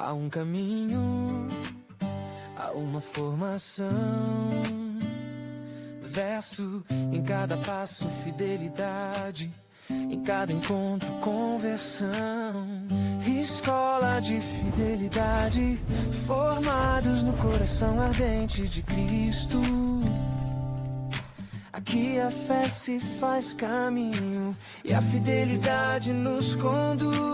Há um caminho, há uma formação. Verso em cada passo, fidelidade. Em cada encontro, conversão. Escola de fidelidade, formados no coração ardente de Cristo. Aqui a fé se faz caminho e a fidelidade nos conduz.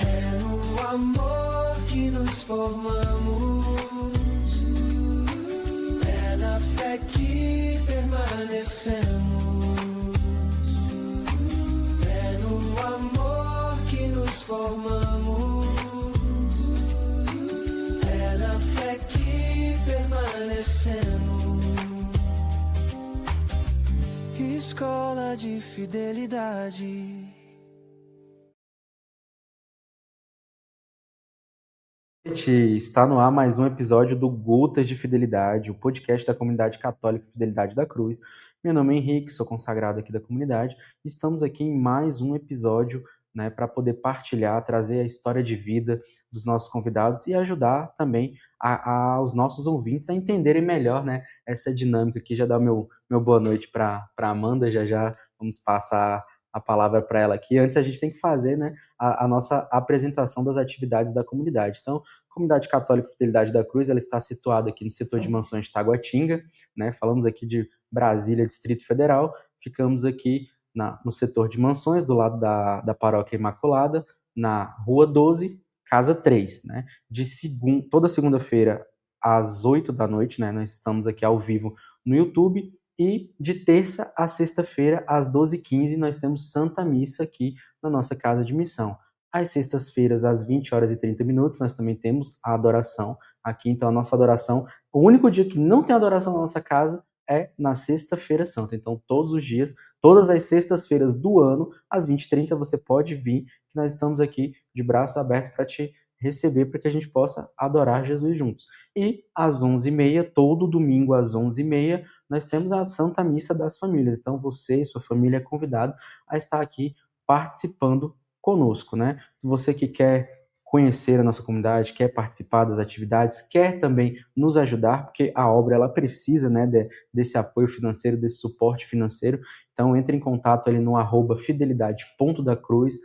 É no amor que nos formamos, é na fé que permanecemos, é no amor que nos formamos, é na fé que permanecemos. Escola de fidelidade. Está no ar mais um episódio do Gotas de Fidelidade, o podcast da comunidade católica Fidelidade da Cruz. Meu nome é Henrique, sou consagrado aqui da comunidade. Estamos aqui em mais um episódio, para poder partilhar, trazer a história de vida dos nossos convidados e ajudar também os nossos ouvintes a entenderem melhor, essa dinâmica aqui. Já dá o meu boa noite para Amanda, já vamos passar a palavra para ela aqui. Antes a gente tem que fazer a nossa apresentação das atividades da comunidade. Então, a Comunidade Católica Fidelidade da Cruz, ela está situada aqui no setor de mansões de Taguatinga, falamos aqui de Brasília, Distrito Federal, ficamos aqui no setor de mansões, do lado da Paróquia Imaculada, na Rua 12, Casa 3, toda segunda-feira às 8 da noite, nós estamos aqui ao vivo no YouTube. E de terça a sexta-feira, às 12h15, nós temos Santa Missa aqui na nossa casa de missão. Às sextas-feiras, às 20h30, nós também temos a adoração aqui. Então, a nossa adoração, o único dia que não tem adoração na nossa casa é na Sexta-feira Santa. Então, todos os dias, todas as sextas-feiras do ano, às 20h30, você pode vir, que nós estamos aqui de braços abertos para te receber, para que a gente possa adorar Jesus juntos. E às 11h30, todo domingo às 11h30, nós temos a Santa Missa das Famílias. Então você e sua família é convidado a estar aqui participando conosco, Você que quer conhecer a nossa comunidade, quer participar das atividades, quer também nos ajudar, porque a obra ela precisa desse apoio financeiro, desse suporte financeiro. Então entre em contato ali no @fidelidade.dacruz,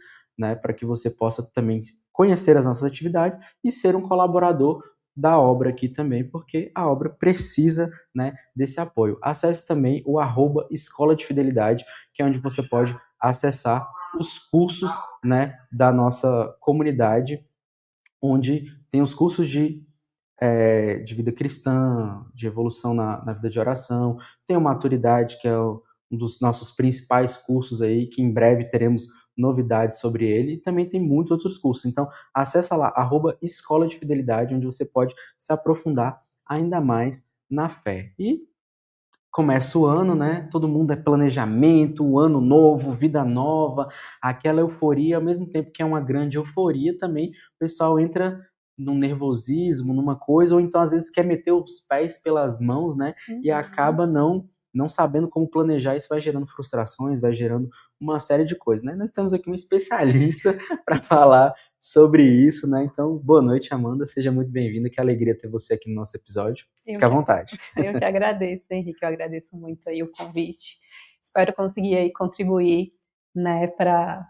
para que você possa também conhecer as nossas atividades e ser um colaborador da obra aqui também, porque a obra precisa desse apoio. Acesse também o @Escola de Fidelidade, que é onde você pode acessar os cursos da nossa comunidade, onde tem os cursos de vida cristã, de evolução na vida de oração, tem o Maturidade, que é um dos nossos principais cursos aí, que em breve teremos novidades sobre ele, e também tem muitos outros cursos. Então, acessa lá, @Escola de Fidelidade, onde você pode se aprofundar ainda mais na fé. E começa o ano, todo mundo é planejamento, o ano novo, vida nova, aquela euforia, ao mesmo tempo que é uma grande euforia também, o pessoal entra num nervosismo, numa coisa, ou então às vezes quer meter os pés pelas mãos, e acaba não sabendo como planejar. Isso vai gerando frustrações, vai gerando uma série de coisas, Nós temos aqui um especialista para falar sobre isso, Então, boa noite, Amanda, seja muito bem-vinda, que alegria ter você aqui no nosso episódio. Fica à vontade. Eu que agradeço, Henrique, eu agradeço muito aí o convite. Espero conseguir aí contribuir, para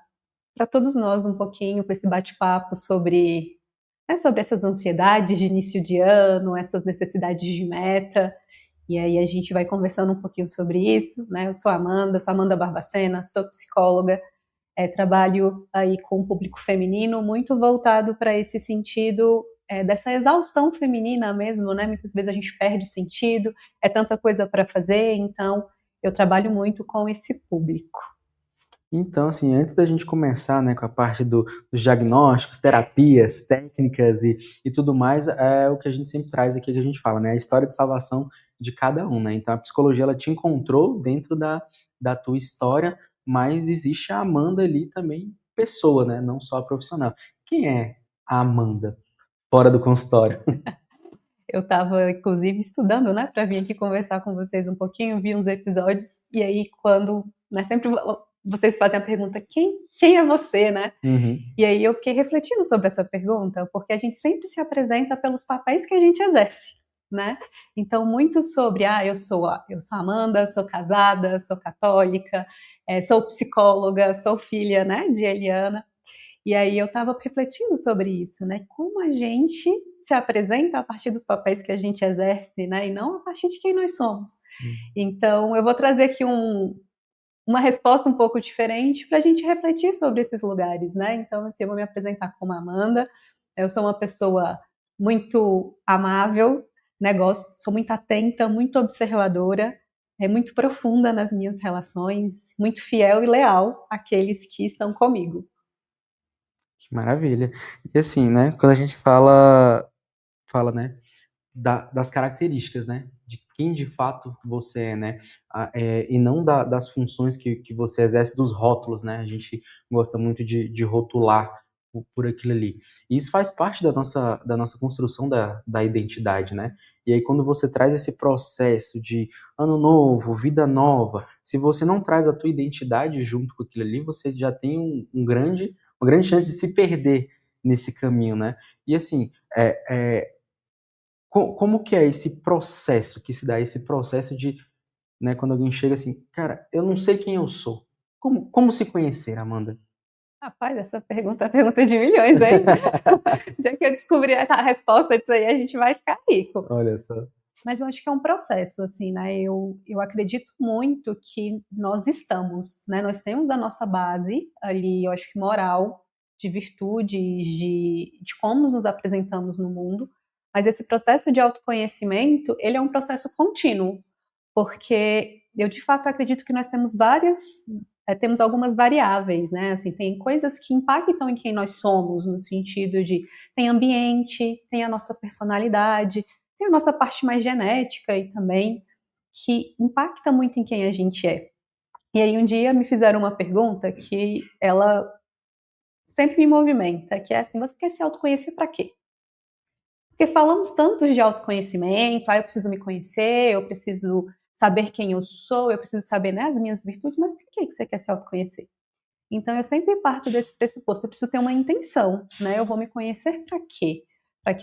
todos nós um pouquinho, com esse bate-papo sobre essas ansiedades de início de ano, essas necessidades de meta. E aí a gente vai conversando um pouquinho sobre isso, Eu sou Amanda Barbacena, sou psicóloga, trabalho aí com o público feminino, muito voltado para esse sentido dessa exaustão feminina mesmo, Muitas vezes a gente perde o sentido, é tanta coisa para fazer, então eu trabalho muito com esse público. Então, assim, antes da gente começar com a parte dos diagnósticos, terapias, técnicas e tudo mais, é o que a gente sempre traz aqui, que a gente fala, a história de salvação de cada um, Então, a psicologia, ela te encontrou dentro da tua história, mas existe a Amanda ali também, pessoa, não só a profissional. Quem é a Amanda fora do consultório? Eu estava, inclusive, estudando, para vir aqui conversar com vocês um pouquinho, vi uns episódios, e aí quando, sempre vocês fazem a pergunta, quem é você, né? Uhum. E aí eu fiquei refletindo sobre essa pergunta, porque a gente sempre se apresenta pelos papéis que a gente exerce, né? Então, muito sobre, eu sou Amanda, sou casada, sou católica, sou psicóloga, sou filha, né, de Eliana. E aí eu estava refletindo sobre isso, né? Como a gente se apresenta a partir dos papéis que a gente exerce, né? E não a partir de quem nós somos. Sim. Então, eu vou trazer aqui uma resposta um pouco diferente para a gente refletir sobre esses lugares, né? Então, assim, eu vou me apresentar como Amanda. Eu sou uma pessoa muito amável, né? Sou muito atenta, muito observadora, muito profunda nas minhas relações, muito fiel e leal àqueles que estão comigo. Que maravilha. E assim, né, quando a gente fala, né, das características, né, de quem de fato você é, né, e não das funções que você exerce, dos rótulos, né, a gente gosta muito de rotular por aquilo ali. E isso faz parte da nossa construção da identidade, né, e aí quando você traz esse processo de ano novo, vida nova, se você não traz a tua identidade junto com aquilo ali, você já tem uma grande chance de se perder nesse caminho, né, e assim, como que é esse processo que se dá, esse processo de, né, quando alguém chega assim, cara, eu não sei quem eu sou. Como se conhecer, Amanda? Rapaz, essa pergunta é a pergunta de milhões, hein? Já que eu descobri essa resposta disso aí, a gente vai ficar rico. Olha só. Mas eu acho que é um processo, assim, né? Eu acredito muito que nós estamos, né? Nós temos a nossa base ali, eu acho que moral, de virtudes, de como nos apresentamos no mundo. Mas esse processo de autoconhecimento, ele é um processo contínuo, porque eu de fato acredito que nós temos temos algumas variáveis, né? Assim, tem coisas que impactam em quem nós somos, no sentido de tem ambiente, tem a nossa personalidade, tem a nossa parte mais genética e também que impacta muito em quem a gente é. E aí um dia me fizeram uma pergunta que ela sempre me movimenta, que é assim, você quer se autoconhecer para quê? Porque falamos tanto de autoconhecimento, eu preciso me conhecer, eu preciso saber quem eu sou, eu preciso saber, né, as minhas virtudes, mas por que você quer se autoconhecer? Então eu sempre parto desse pressuposto, eu preciso ter uma intenção, né? Eu vou me conhecer para quê? Para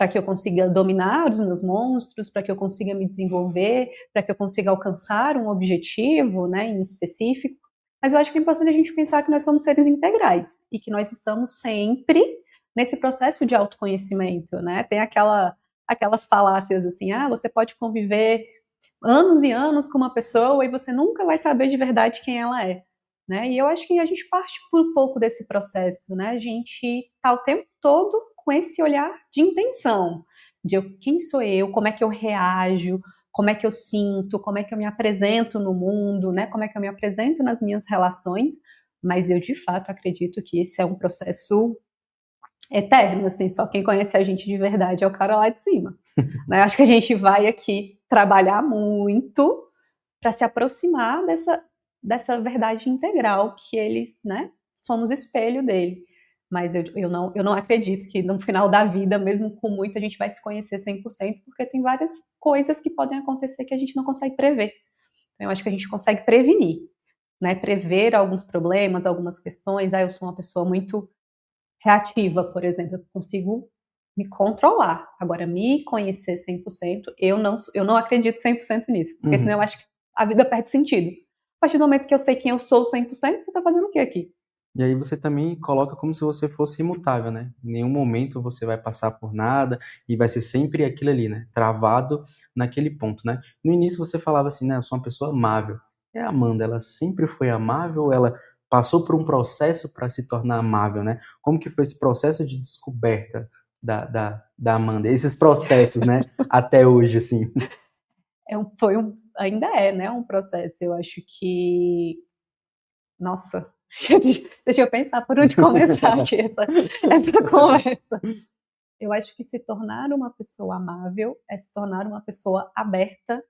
que eu consiga dominar os meus monstros, para que eu consiga me desenvolver, para que eu consiga alcançar um objetivo, né, em específico. Mas eu acho que é importante a gente pensar que nós somos seres integrais e que nós estamos sempre nesse processo de autoconhecimento, né? Tem aquelas falácias assim, você pode conviver anos e anos com uma pessoa e você nunca vai saber de verdade quem ela é. Né? E eu acho que a gente parte por um pouco desse processo, né? A gente está o tempo todo com esse olhar de intenção, de quem sou eu, como é que eu reajo, como é que eu sinto, como é que eu me apresento no mundo, né? Como é que eu me apresento nas minhas relações, mas eu de fato acredito que esse é um processo eterno, assim, só quem conhece a gente de verdade é o cara lá de cima. Né? Eu acho que a gente vai aqui trabalhar muito para se aproximar dessa verdade integral que eles, né, somos espelho dele. Mas eu não acredito que no final da vida, mesmo com muito, a gente vai se conhecer 100%, porque tem várias coisas que podem acontecer que a gente não consegue prever. Então, eu acho que a gente consegue prevenir, né, prever alguns problemas, algumas questões. Eu sou uma pessoa muito reativa, por exemplo, eu consigo me controlar. Agora, me conhecer 100%, eu não acredito 100% nisso, porque senão eu acho que a vida perde sentido. A partir do momento que eu sei quem eu sou 100%, você tá fazendo o que aqui? E aí você também coloca como se você fosse imutável, né? Em nenhum momento você vai passar por nada e vai ser sempre aquilo ali, né? Travado naquele ponto, né? No início você falava assim, né? Eu sou uma pessoa amável. E a Amanda, ela sempre foi amável ou ela passou por um processo para se tornar amável, né? Como que foi esse processo de descoberta da Amanda? Esses processos, né? Até hoje, assim. Ainda é, né, um processo. Eu acho que, nossa, deixa eu pensar por onde começar aqui essa conversa. Eu acho que se tornar uma pessoa amável é se tornar uma pessoa aberta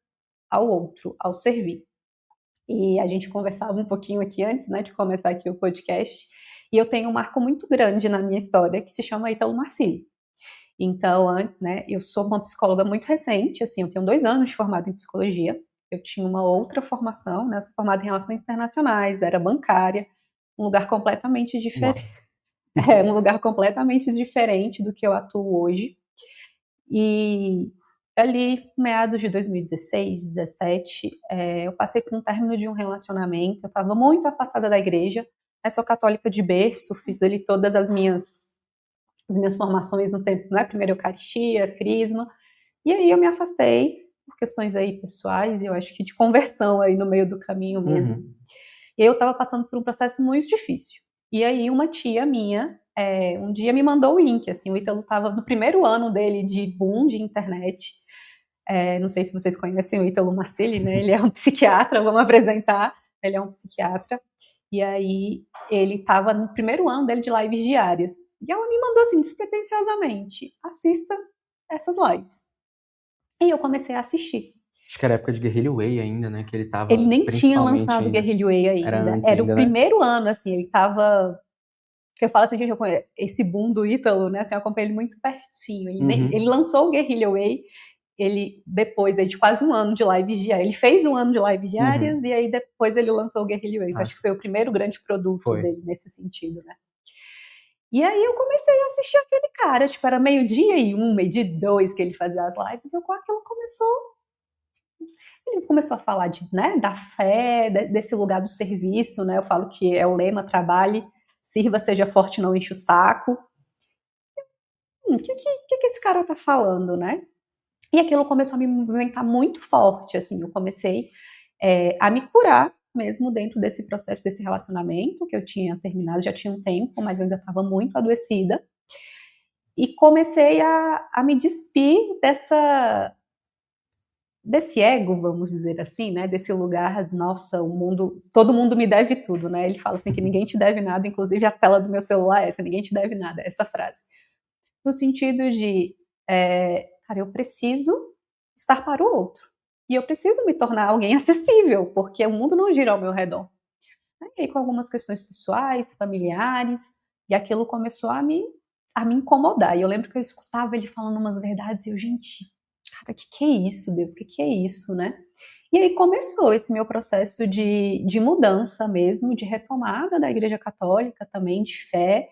ao outro, ao servir. E a gente conversava um pouquinho aqui antes, né, de começar aqui o podcast, e eu tenho um marco muito grande na minha história que se chama Ítalo Marcílio. Então, né, eu sou uma psicóloga muito recente, assim, eu tenho 2 anos de formada em psicologia, eu tinha uma outra formação, né? Eu sou formada em Relações Internacionais, era bancária, um lugar completamente Uau. diferente. Um lugar completamente diferente do que eu atuo hoje. E ali, meados de 2016, 2017, eu passei por um término de um relacionamento, eu estava muito afastada da igreja, eu sou católica de berço, fiz ali todas as minhas formações no tempo, né? Primeiro Eucaristia, Crisma, e aí eu me afastei por questões aí pessoais, e eu acho que de conversão aí no meio do caminho mesmo. Uhum. E aí eu estava passando por um processo muito difícil. E aí uma tia minha, um dia me mandou o link, assim, o Ítalo estava no primeiro ano dele de boom de internet. Não sei se vocês conhecem o Ítalo Marcilli, né? Ele é um psiquiatra, vamos apresentar. Ele é um psiquiatra. E aí ele estava no primeiro ano dele de lives diárias. E ela me mandou assim, despretensiosamente, assista essas lives. E eu comecei a assistir. Acho que era época de Guerrilla Way ainda, né? Que ele tava Ele nem tinha principalmente lançado o ainda. Guerrilla Way Era ainda. antes Era o ainda, né? primeiro ano, assim, ele tava... Eu falo assim, gente, eu conheço esse boom do Ítalo, né? Assim, eu acompanhei ele muito pertinho. Ele lançou o Guerrilla Way, depois de quase um ano de lives diárias. Ele fez um ano de lives diárias e aí depois ele lançou o Guerrilla Way. Acho que foi o primeiro grande produto dele nesse sentido, né? E aí eu comecei a assistir aquele cara, tipo, era meio-dia e 1, meio-dia e 2 que ele fazia as lives, e ele começou a falar né, da fé, desse lugar do serviço, né? Eu falo que é o lema, trabalhe, sirva, seja forte, não enche o saco. O que esse cara tá falando, né? E aquilo começou a me movimentar muito forte, assim, eu comecei a me curar mesmo dentro desse processo, desse relacionamento que eu tinha terminado, já tinha um tempo, mas eu ainda estava muito adoecida, e comecei a me despir desse ego, vamos dizer assim, né, desse lugar, nossa, todo mundo me deve tudo, né, ele fala assim que ninguém te deve nada, inclusive a tela do meu celular é essa, ninguém te deve nada, essa frase, no sentido de, cara, eu preciso estar para o outro, e eu preciso me tornar alguém acessível, porque o mundo não gira ao meu redor. E aí com algumas questões pessoais, familiares, e aquilo começou a me incomodar, e eu lembro que eu escutava ele falando umas verdades, e eu, gente, cara, que é isso, Deus, que é isso, né? E aí começou esse meu processo de mudança mesmo, de retomada da Igreja Católica também, de fé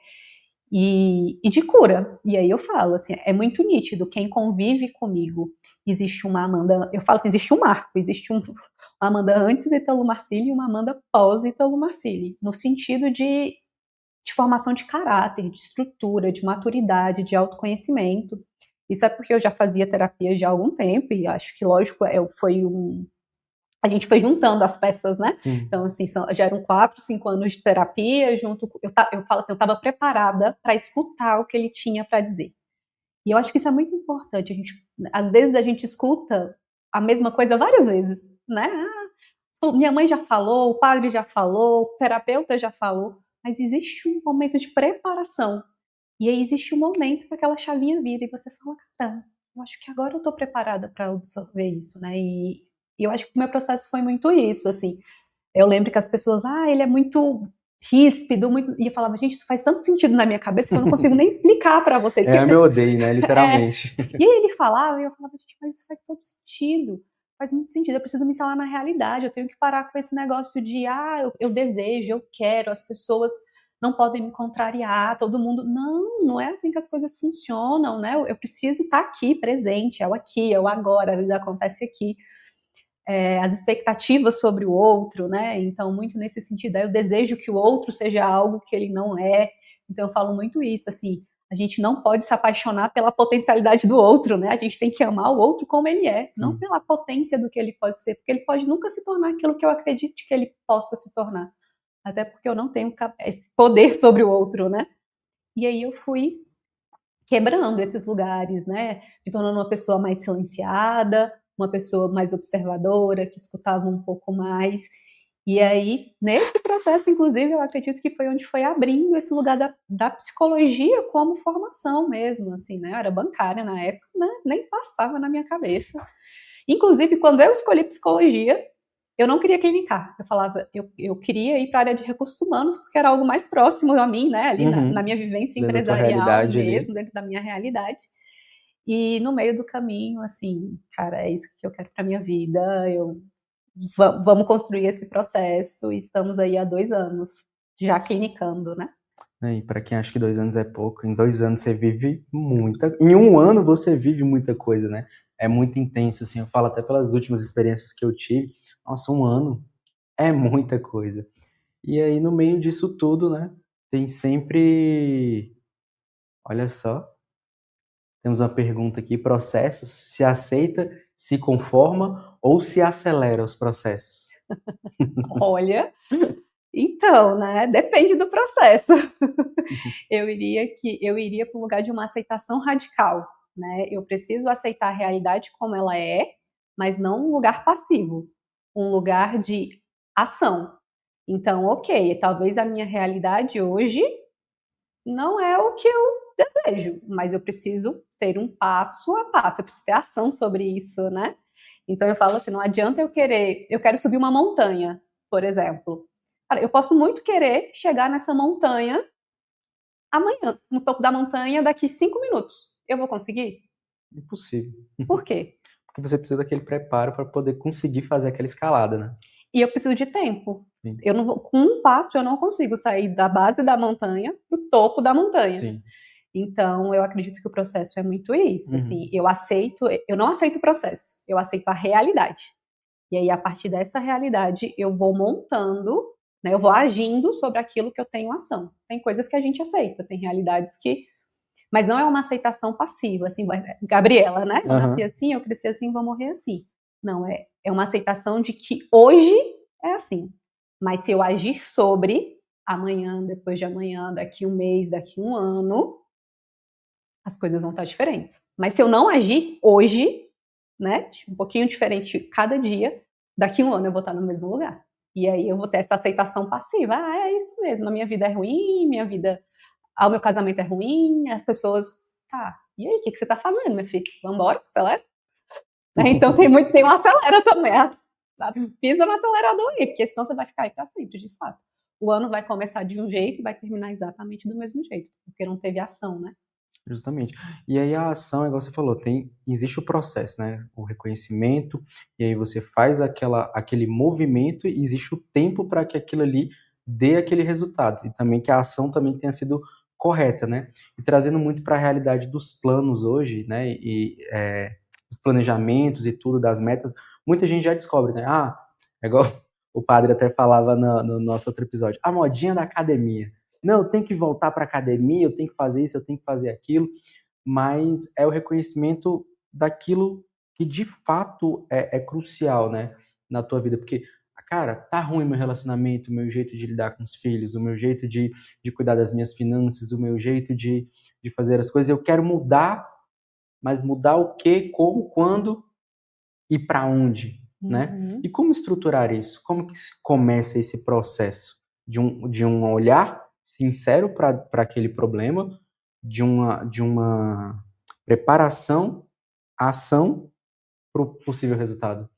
e de cura. E aí eu falo, assim, é muito nítido, quem convive comigo, existe uma Amanda, eu falo assim, existe um marco, existe uma Amanda antes de Ítalo Marcilli e uma Amanda pós Ítalo Marcilli, no sentido de formação de caráter, de estrutura, de maturidade, de autoconhecimento. Isso é porque eu já fazia terapia já há algum tempo, e acho que, lógico, a gente foi juntando as peças, né? Sim. Então, assim, já eram 4, 5 anos de terapia, eu falo assim, eu estava preparada para escutar o que ele tinha para dizer. E eu acho que isso é muito importante. Às vezes a gente escuta a mesma coisa várias vezes, né? Minha mãe já falou, o padre já falou, o terapeuta já falou, mas existe um momento de preparação. E aí existe um momento que aquela chavinha vira e você fala, cara, eu acho que agora eu estou preparada para absorver isso, né? E eu acho que o meu processo foi muito isso, assim. Eu lembro que as pessoas, ele é muito ríspido, muito... E eu falava, gente, isso faz tanto sentido na minha cabeça que eu não consigo nem explicar para vocês. É, eu odeio, né? Literalmente. E aí ele falava, e eu falava, gente, mas isso faz todo sentido. Faz muito sentido, eu preciso me instalar na realidade, eu tenho que parar com esse negócio de, eu desejo, eu quero, as pessoas não podem me contrariar, todo mundo... Não é assim que as coisas funcionam, né? Eu preciso estar aqui, presente, é o aqui, é o agora, a vida acontece aqui. As expectativas sobre o outro, né? Então, muito nesse sentido, eu desejo que o outro seja algo que ele não é. Então, eu falo muito isso, assim, a gente não pode se apaixonar pela potencialidade do outro, né? A gente tem que amar o outro como ele é, não pela potência do que ele pode ser, porque ele pode nunca se tornar aquilo que eu acredito que ele possa se tornar. Até porque eu não tenho esse poder sobre o outro, né? E aí eu fui quebrando esses lugares, né? Me tornando uma pessoa mais silenciada, uma pessoa mais observadora, que escutava um pouco mais. E aí, nesse processo, inclusive, eu acredito que foi onde foi abrindo esse lugar da psicologia como formação mesmo, assim, né? Eu era bancária na época, né? Nem passava na minha cabeça. Inclusive, quando eu escolhi psicologia, eu não queria clinicar. Eu falava, eu queria ir para a área de recursos humanos, porque era algo mais próximo a mim, né? Ali na minha vivência empresarial mesmo, dentro da minha realidade. E no meio do caminho, assim, cara, é isso que eu quero para minha vida. Eu vamos construir esse processo, e estamos aí há 2 anos, já clinicando, né? E para quem acha que 2 anos é pouco, em 2 anos você vive muita... Em 1 ano você vive muita coisa, né? É muito intenso, assim, eu falo até pelas últimas experiências que eu tive. Nossa, 1 ano é muita coisa. E aí, no meio disso tudo, né, tem sempre... Olha só, temos uma pergunta aqui, processos, se aceita, se conforma ou se acelera os processos? Olha, então, né, depende do processo. Eu iria para o lugar de uma aceitação radical, né? Eu preciso aceitar a realidade como ela é, mas não um lugar passivo, um lugar de ação. Então, ok, talvez a minha realidade hoje não é o que eu desejo, mas eu preciso ter um passo a passo, eu preciso ter ação sobre isso, né? Então eu falo assim, não adianta eu quero subir uma montanha, por exemplo. Cara, eu posso muito querer chegar nessa montanha amanhã, no topo da montanha, daqui 5 minutos. Eu vou conseguir? Impossível. Por quê? Porque você precisa daquele preparo para poder conseguir fazer aquela escalada, né? E eu preciso de tempo. Sim. Eu não vou, com um passo eu não consigo sair da base da montanha para o topo da montanha. Sim. Então, eu acredito que o processo é muito isso. Uhum. Assim, eu não aceito o processo, eu aceito a realidade. E aí, a partir dessa realidade, eu vou montando, né, eu vou agindo sobre aquilo que eu tenho ação. Tem coisas que a gente aceita, tem realidades que... Mas não é uma aceitação passiva, assim, Gabriela, né? Eu nasci assim, eu cresci assim, vou morrer assim. Não, é uma aceitação de que hoje é assim. Mas se eu agir sobre amanhã, depois de amanhã, daqui 1 mês, daqui 1 ano, as coisas vão estar diferentes. Mas se eu não agir hoje, né, um pouquinho diferente cada dia, daqui 1 ano eu vou estar no mesmo lugar. E aí eu vou ter essa aceitação passiva. Ah, é isso mesmo, a minha vida é ruim, o meu casamento é ruim, as pessoas... Tá, e aí, o que você tá fazendo, minha filha? Vambora, acelera. Então tem um acelera também. Pisa no acelerador aí, porque senão você vai ficar aí para sempre, de fato. O ano vai começar de um jeito e vai terminar exatamente do mesmo jeito, porque não teve ação, né? Justamente. E aí a ação, igual você falou, existe o processo, né? O reconhecimento, e aí você faz aquele movimento e existe o tempo para que aquilo ali dê aquele resultado. E também que a ação também tenha sido correta, né? E trazendo muito para a realidade dos planos hoje, né? E os planejamentos e tudo, das metas, muita gente já descobre, né? É igual o padre até falava no nosso outro episódio, a modinha da academia. Não, eu tenho que voltar para a academia, eu tenho que fazer isso, eu tenho que fazer aquilo, mas é o reconhecimento daquilo que de fato é crucial, né, na tua vida, porque, cara, tá ruim meu relacionamento, o meu jeito de lidar com os filhos, o meu jeito de cuidar das minhas finanças, o meu jeito de fazer as coisas, eu quero mudar, mas mudar o quê, como, quando e para onde, né? Uhum. E como estruturar isso? Como que se começa esse processo de um olhar sincero para aquele problema, de uma preparação, ação para o possível resultado?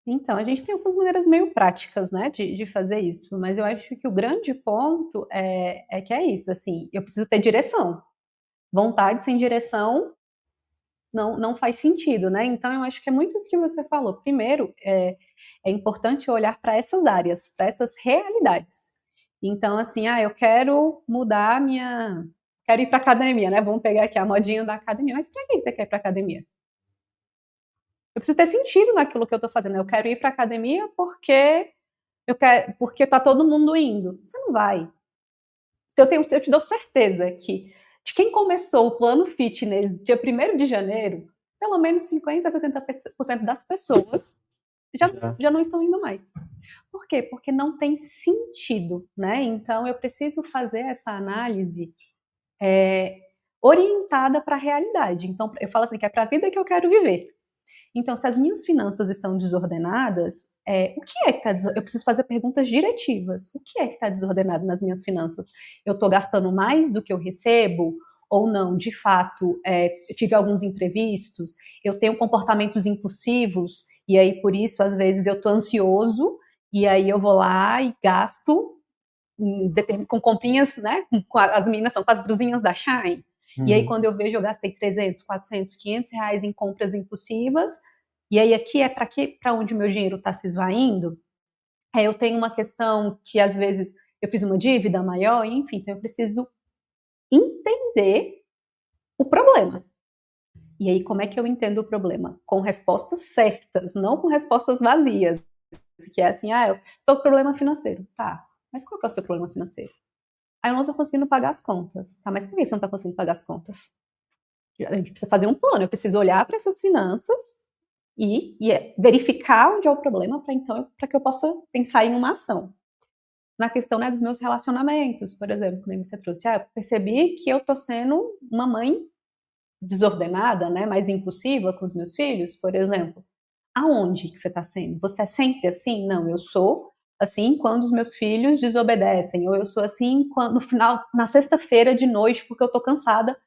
Então, a gente tem algumas maneiras meio práticas, né, de fazer isso, mas eu acho que o grande ponto é que é isso, assim, eu preciso ter direção. Vontade sem direção não faz sentido, né? Então, eu acho que é muito isso que você falou. Primeiro, é importante olhar para essas áreas, para essas realidades. Então, assim, eu quero mudar quero ir para academia, né? Vamos pegar aqui a modinha da academia. Mas para que você quer ir para academia? Eu preciso ter sentido naquilo que eu estou fazendo. Eu quero ir para academia porque porque tá todo mundo indo. Você não vai. Eu te dou certeza que de quem começou o plano fitness dia 1º de janeiro, pelo menos 50% a 60% das pessoas já não estão indo mais. Por quê? Porque não tem sentido, né? Então eu preciso fazer essa análise orientada para a realidade. Então eu falo assim, que é para a vida que eu quero viver. Então, se as minhas finanças estão desordenadas, o que é que está desordenado? Eu preciso fazer perguntas diretivas. O que é que está desordenado nas minhas finanças? Eu estou gastando mais do que eu recebo? Ou não? De fato, eu tive alguns imprevistos? Eu tenho comportamentos impulsivos? E aí, por isso, às vezes, eu estou ansioso e aí eu vou lá e gasto com comprinhas, né? As meninas são com as brusinhas da Shine. E aí, quando eu vejo, eu gastei 300, 400, 500 reais em compras impulsivas, E aí aqui é para onde o meu dinheiro está se esvaindo. Eu tenho uma questão que às vezes eu fiz uma dívida maior, enfim, então eu preciso entender o problema. E aí como é que eu entendo o problema? Com respostas certas, não com respostas vazias. Que é assim, eu tô com problema financeiro. Tá, mas qual que é o seu problema financeiro? Eu não tô conseguindo pagar as contas. Tá, mas por que você não tá conseguindo pagar as contas? A gente precisa fazer um plano, eu preciso olhar para essas finanças e verificar onde é o problema para que eu possa pensar em uma ação. Na questão, né, dos meus relacionamentos, por exemplo, como você trouxe, eu percebi que eu tô sendo uma mãe desordenada, né, mais impulsiva com os meus filhos, por exemplo. Aonde que você está sendo? Você é sempre assim? Não, eu sou assim quando os meus filhos desobedecem, ou eu sou assim quando, no final, na sexta-feira de noite, porque eu tô cansada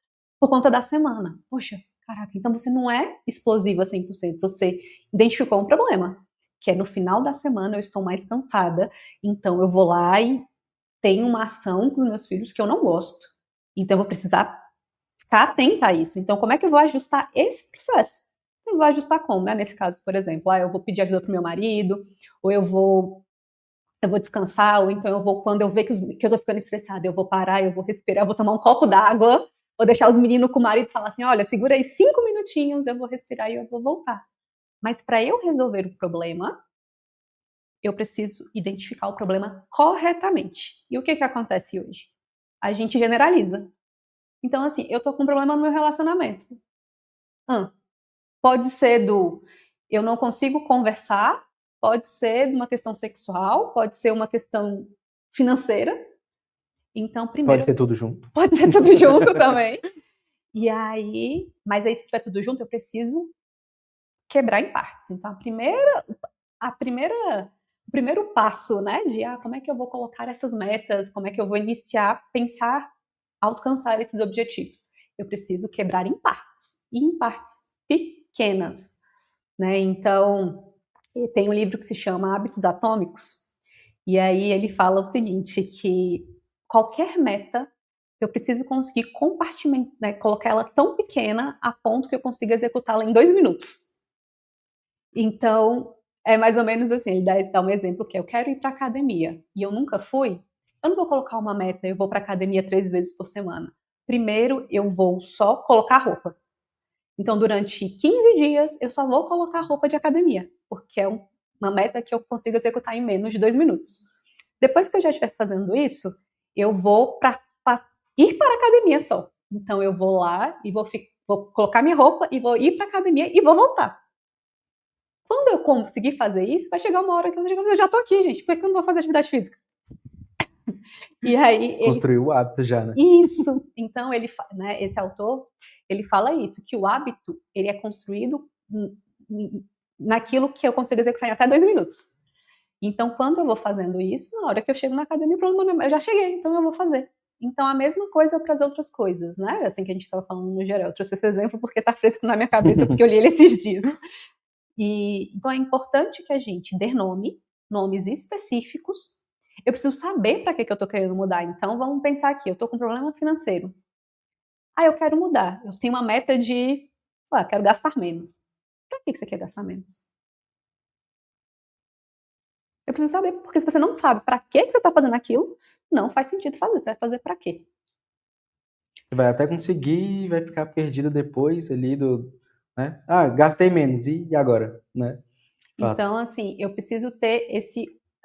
por conta da semana. Poxa, caraca, então você não é explosiva 100%, você identificou um problema, que é no final da semana eu estou mais cansada, então eu vou lá e tenho uma ação com os meus filhos que eu não gosto. Então eu vou precisar ficar atenta a isso. Então como é que eu vou ajustar esse processo? Eu vou ajustar como, né? Nesse caso, por exemplo, eu vou pedir ajuda pro meu marido, ou eu vou descansar, ou então eu vou, quando eu ver que eu tô ficando estressada, eu vou parar, eu vou respirar, eu vou tomar um copo d'água, vou deixar os meninos com o marido e falar assim, olha, segura aí 5 minutinhos, eu vou respirar e eu vou voltar. Mas para eu resolver o problema, eu preciso identificar o problema corretamente. E o que acontece hoje? A gente generaliza. Então, assim, eu tô com um problema no meu relacionamento. Pode ser eu não consigo conversar, pode ser de uma questão sexual, pode ser uma questão financeira. Então, primeiro... Pode ser tudo junto. Pode ser tudo junto também. E aí... Mas aí, se tiver tudo junto, eu preciso quebrar em partes. Então, o primeiro passo, né, de como é que eu vou colocar essas metas, como é que eu vou iniciar, pensar, alcançar esses objetivos. Eu preciso quebrar em partes. E em partes pequenas. Né? Então, tem um livro que se chama Hábitos Atômicos, e aí ele fala o seguinte, que qualquer meta eu preciso conseguir compartimentar, né, colocar ela tão pequena a ponto que eu consiga executá-la em 2 minutos. Então, é mais ou menos assim, ele dá um exemplo que eu quero ir para academia e eu nunca fui, eu não vou colocar uma meta, eu vou para academia 3 vezes por semana. Primeiro, eu vou só colocar roupa. Então, durante 15 dias, eu só vou colocar roupa de academia, porque é uma meta que eu consigo executar em menos de 2 minutos. Depois que eu já estiver fazendo isso, eu vou ir para a academia só. Então, eu vou lá e vou colocar minha roupa e vou ir para a academia e vou voltar. Quando eu conseguir fazer isso, vai chegar uma hora que eu já estou aqui, gente, por que eu não vou fazer atividade física? E aí construiu o hábito já, né? Isso. Então né, esse autor, ele fala isso, que o hábito ele é construído naquilo que eu consigo executar em até 2 minutos. Então, quando eu vou fazendo isso, na hora que eu chego na academia, eu já cheguei, então eu vou fazer. Então, a mesma coisa para as outras coisas, né? Assim que a gente estava falando no geral. Eu trouxe esse exemplo porque está fresco na minha cabeça, porque eu li ele esses dias. Então, é importante que a gente dê nomes específicos. Eu preciso saber para que eu estou querendo mudar. Então, vamos pensar aqui, eu estou com um problema financeiro. Eu quero mudar. Eu tenho uma meta de, quero gastar menos. Para que você quer gastar menos? Eu preciso saber, porque se você não sabe para que você está fazendo aquilo, não faz sentido fazer. Você vai fazer para quê? Você vai até conseguir e vai ficar perdido depois ali né? Gastei menos, e agora, né? Então, assim, eu preciso ter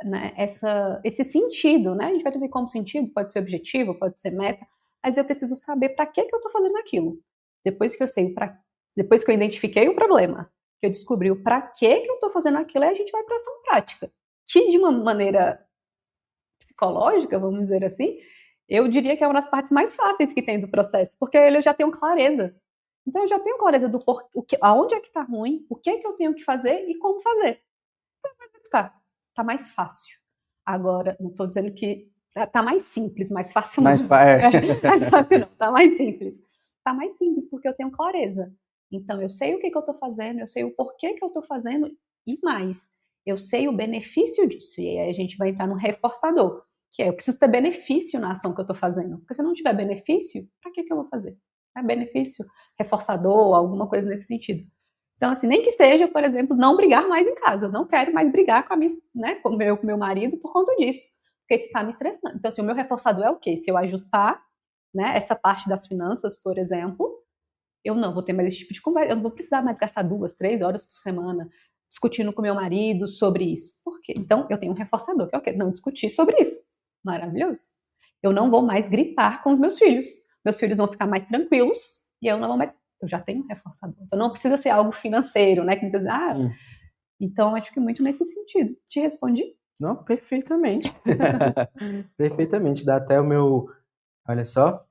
né, esse sentido, né? A gente vai dizer como sentido, pode ser objetivo, pode ser meta, mas eu preciso saber para que eu estou fazendo aquilo. Depois que eu sei, depois que eu identifiquei o problema, que eu descobri o para que eu estou fazendo aquilo, aí a gente vai para ação prática. Que de uma maneira psicológica, vamos dizer assim, eu diria que é uma das partes mais fáceis que tem do processo, porque eu já tenho clareza. Então eu já tenho clareza do aonde é que está ruim, o que é que eu tenho que fazer e como fazer. Então tá mais fácil. Agora, não estou dizendo que tá mais simples, mais fácil não. Mais fácil não, tá mais simples. Tá mais simples porque eu tenho clareza. Então eu sei o que eu estou fazendo, eu sei o porquê que eu estou fazendo e mais, eu sei o benefício disso. E aí a gente vai entrar no reforçador, que é eu preciso ter benefício na ação que eu estou fazendo. Porque se eu não tiver benefício, para que eu vou fazer? É benefício reforçador, alguma coisa nesse sentido. Então, assim, nem que seja, por exemplo, não brigar mais em casa. Eu não quero mais brigar com, com o meu marido por conta disso, porque isso está me estressando. Então, assim, o meu reforçador é o quê? Se eu ajustar, né, essa parte das finanças, por exemplo, eu não vou ter mais esse tipo de conversa. Eu não vou precisar mais gastar 2, 3 horas por semana discutindo com meu marido sobre isso. Por quê? Então, eu tenho um reforçador, que é o quê? Não discutir sobre isso. Maravilhoso. Eu não vou mais gritar com os meus filhos. Meus filhos vão ficar mais tranquilos e eu não vou mais. Eu já tenho um reforçador. Então, não precisa ser algo financeiro, né? Que muitas vezes, Sim. então, acho que muito nesse sentido. Te respondi? Não, perfeitamente. Perfeitamente. Dá até o meu. Olha só.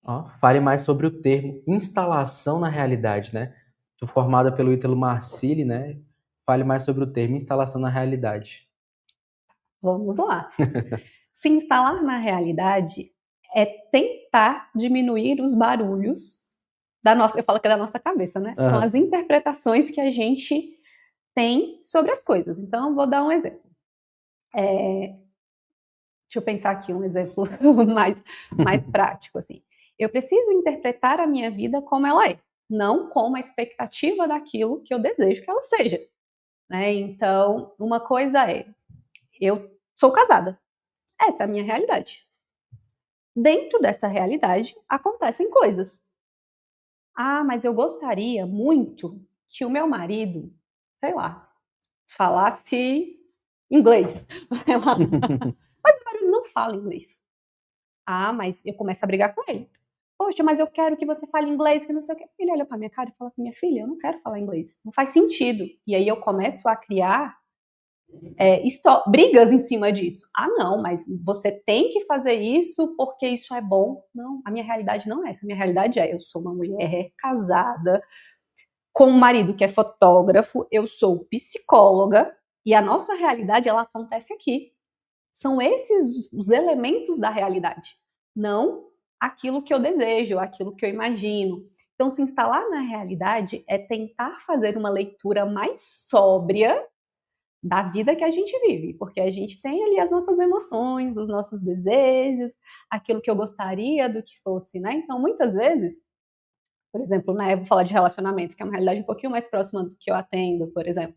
Ó, fale mais sobre o termo instalação na realidade, né? Sou formada pelo Ítalo Marcilli, né? Fale mais sobre o termo instalação na realidade. Vamos lá. Se instalar na realidade é tentar diminuir os barulhos da nossa, eu falo que é da nossa cabeça, né? São as interpretações que a gente tem sobre as coisas. Então, vou dar um exemplo. Deixa eu pensar aqui um exemplo mais prático, assim. Eu preciso interpretar a minha vida como ela é, não como a expectativa daquilo que eu desejo que ela seja, né? Então, uma coisa é, eu sou casada. Essa é a minha realidade. Dentro dessa realidade, acontecem coisas. Ah, mas eu gostaria muito que o meu marido, sei lá, falasse inglês. Mas o marido não fala inglês. Ah, mas eu começo a brigar com ele. Poxa, mas eu quero que você fale inglês, que não sei o quê. Ele olha pra minha cara e fala assim, minha filha, eu não quero falar inglês. Não faz sentido. E aí eu começo a criar brigas em cima disso. Ah, não, mas você tem que fazer isso porque isso é bom. Não, a minha realidade não é essa. A minha realidade é, eu sou uma mulher casada, com um marido que é fotógrafo, eu sou psicóloga, e a nossa realidade, ela acontece aqui. São esses os elementos da realidade, não aquilo que eu desejo, aquilo que eu imagino. Então, se instalar na realidade é tentar fazer uma leitura mais sóbria da vida que a gente vive, porque a gente tem ali as nossas emoções, os nossos desejos, aquilo que eu gostaria do que fosse, né? Então, muitas vezes, por exemplo, né, eu vou falar de relacionamento, que é uma realidade um pouquinho mais próxima do que eu atendo, por exemplo.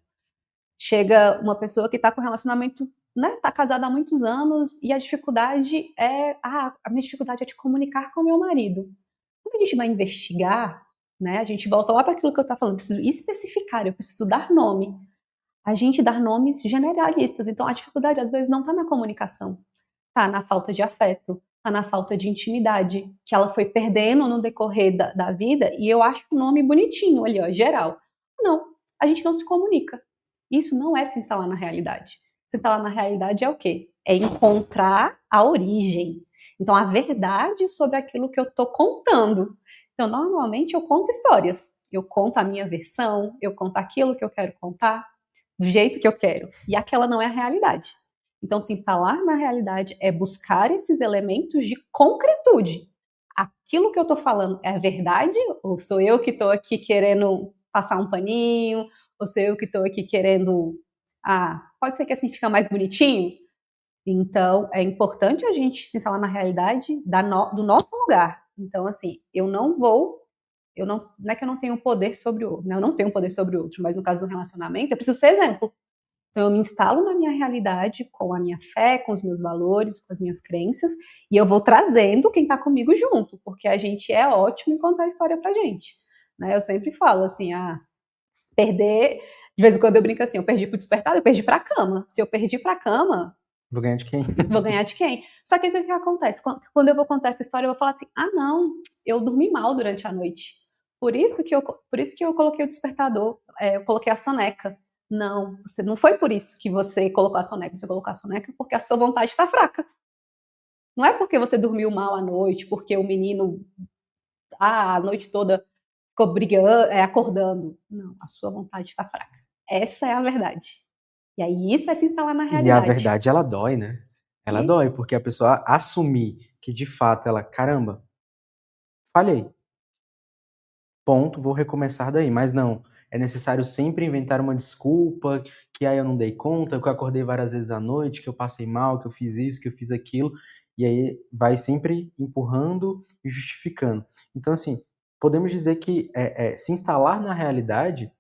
Chega uma pessoa que está com relacionamento, né, está casada há muitos anos e a dificuldade é, a minha dificuldade é de comunicar com o meu marido. Quando a gente vai investigar, né, a gente volta lá para aquilo que eu estava falando, eu preciso especificar, eu preciso dar nome. A gente dar nomes generalistas, então a dificuldade às vezes não está na comunicação, está na falta de afeto, está na falta de intimidade, que ela foi perdendo no decorrer da vida, e eu acho o nome bonitinho ali, ó, geral. Não, a gente não se comunica. Isso não é se instalar na realidade. Se instalar na realidade é o quê? É encontrar a origem. Então, a verdade sobre aquilo que eu estou contando. Então, normalmente eu conto histórias. Eu conto a minha versão, eu conto aquilo que eu quero contar, do jeito que eu quero. E aquela não é a realidade. Então, se instalar na realidade é buscar esses elementos de concretude. Aquilo que eu estou falando é a verdade? Ou sou eu que estou aqui querendo passar um paninho? Ou sou eu que estou aqui querendo. Ah, pode ser que assim fica mais bonitinho? Então, é importante a gente se instalar na realidade do nosso lugar. Então, assim, eu não vou. Não é que eu não tenho poder sobre o outro, né? Eu não tenho poder sobre o outro, mas no caso do relacionamento, eu preciso ser exemplo. Então, eu me instalo na minha realidade com a minha fé, com os meus valores, com as minhas crenças, e eu vou trazendo quem está comigo junto, porque a gente é ótimo em contar a história pra gente. Né? Eu sempre falo assim, perder. De vez em quando eu brinco assim, eu perdi pro despertado, eu perdi pra cama. Se eu perdi pra cama, Vou ganhar de quem? vou ganhar de quem? Só que o que acontece? Quando eu vou contar essa história, eu vou falar assim: ah, não, eu dormi mal durante a noite. Por isso que eu coloquei o despertador, eu coloquei a soneca. Não, não foi por isso que você colocou a soneca. Você colocou a soneca porque a sua vontade está fraca. Não é porque você dormiu mal à noite, porque o menino a noite toda ficou brigando, acordando. Não, a sua vontade está fraca. Essa é a verdade. E aí isso é se instalar na E a realidade. verdade, ela dói, né? Ela dói, porque a pessoa assumir que de fato ela, caramba, falhei. Ponto, vou recomeçar daí. Mas não, é necessário sempre inventar uma desculpa, que aí eu não dei conta, que eu acordei várias vezes à noite, que eu passei mal, que eu fiz isso, que eu fiz aquilo, e aí vai sempre empurrando e justificando. Então, assim, podemos dizer que se instalar na realidade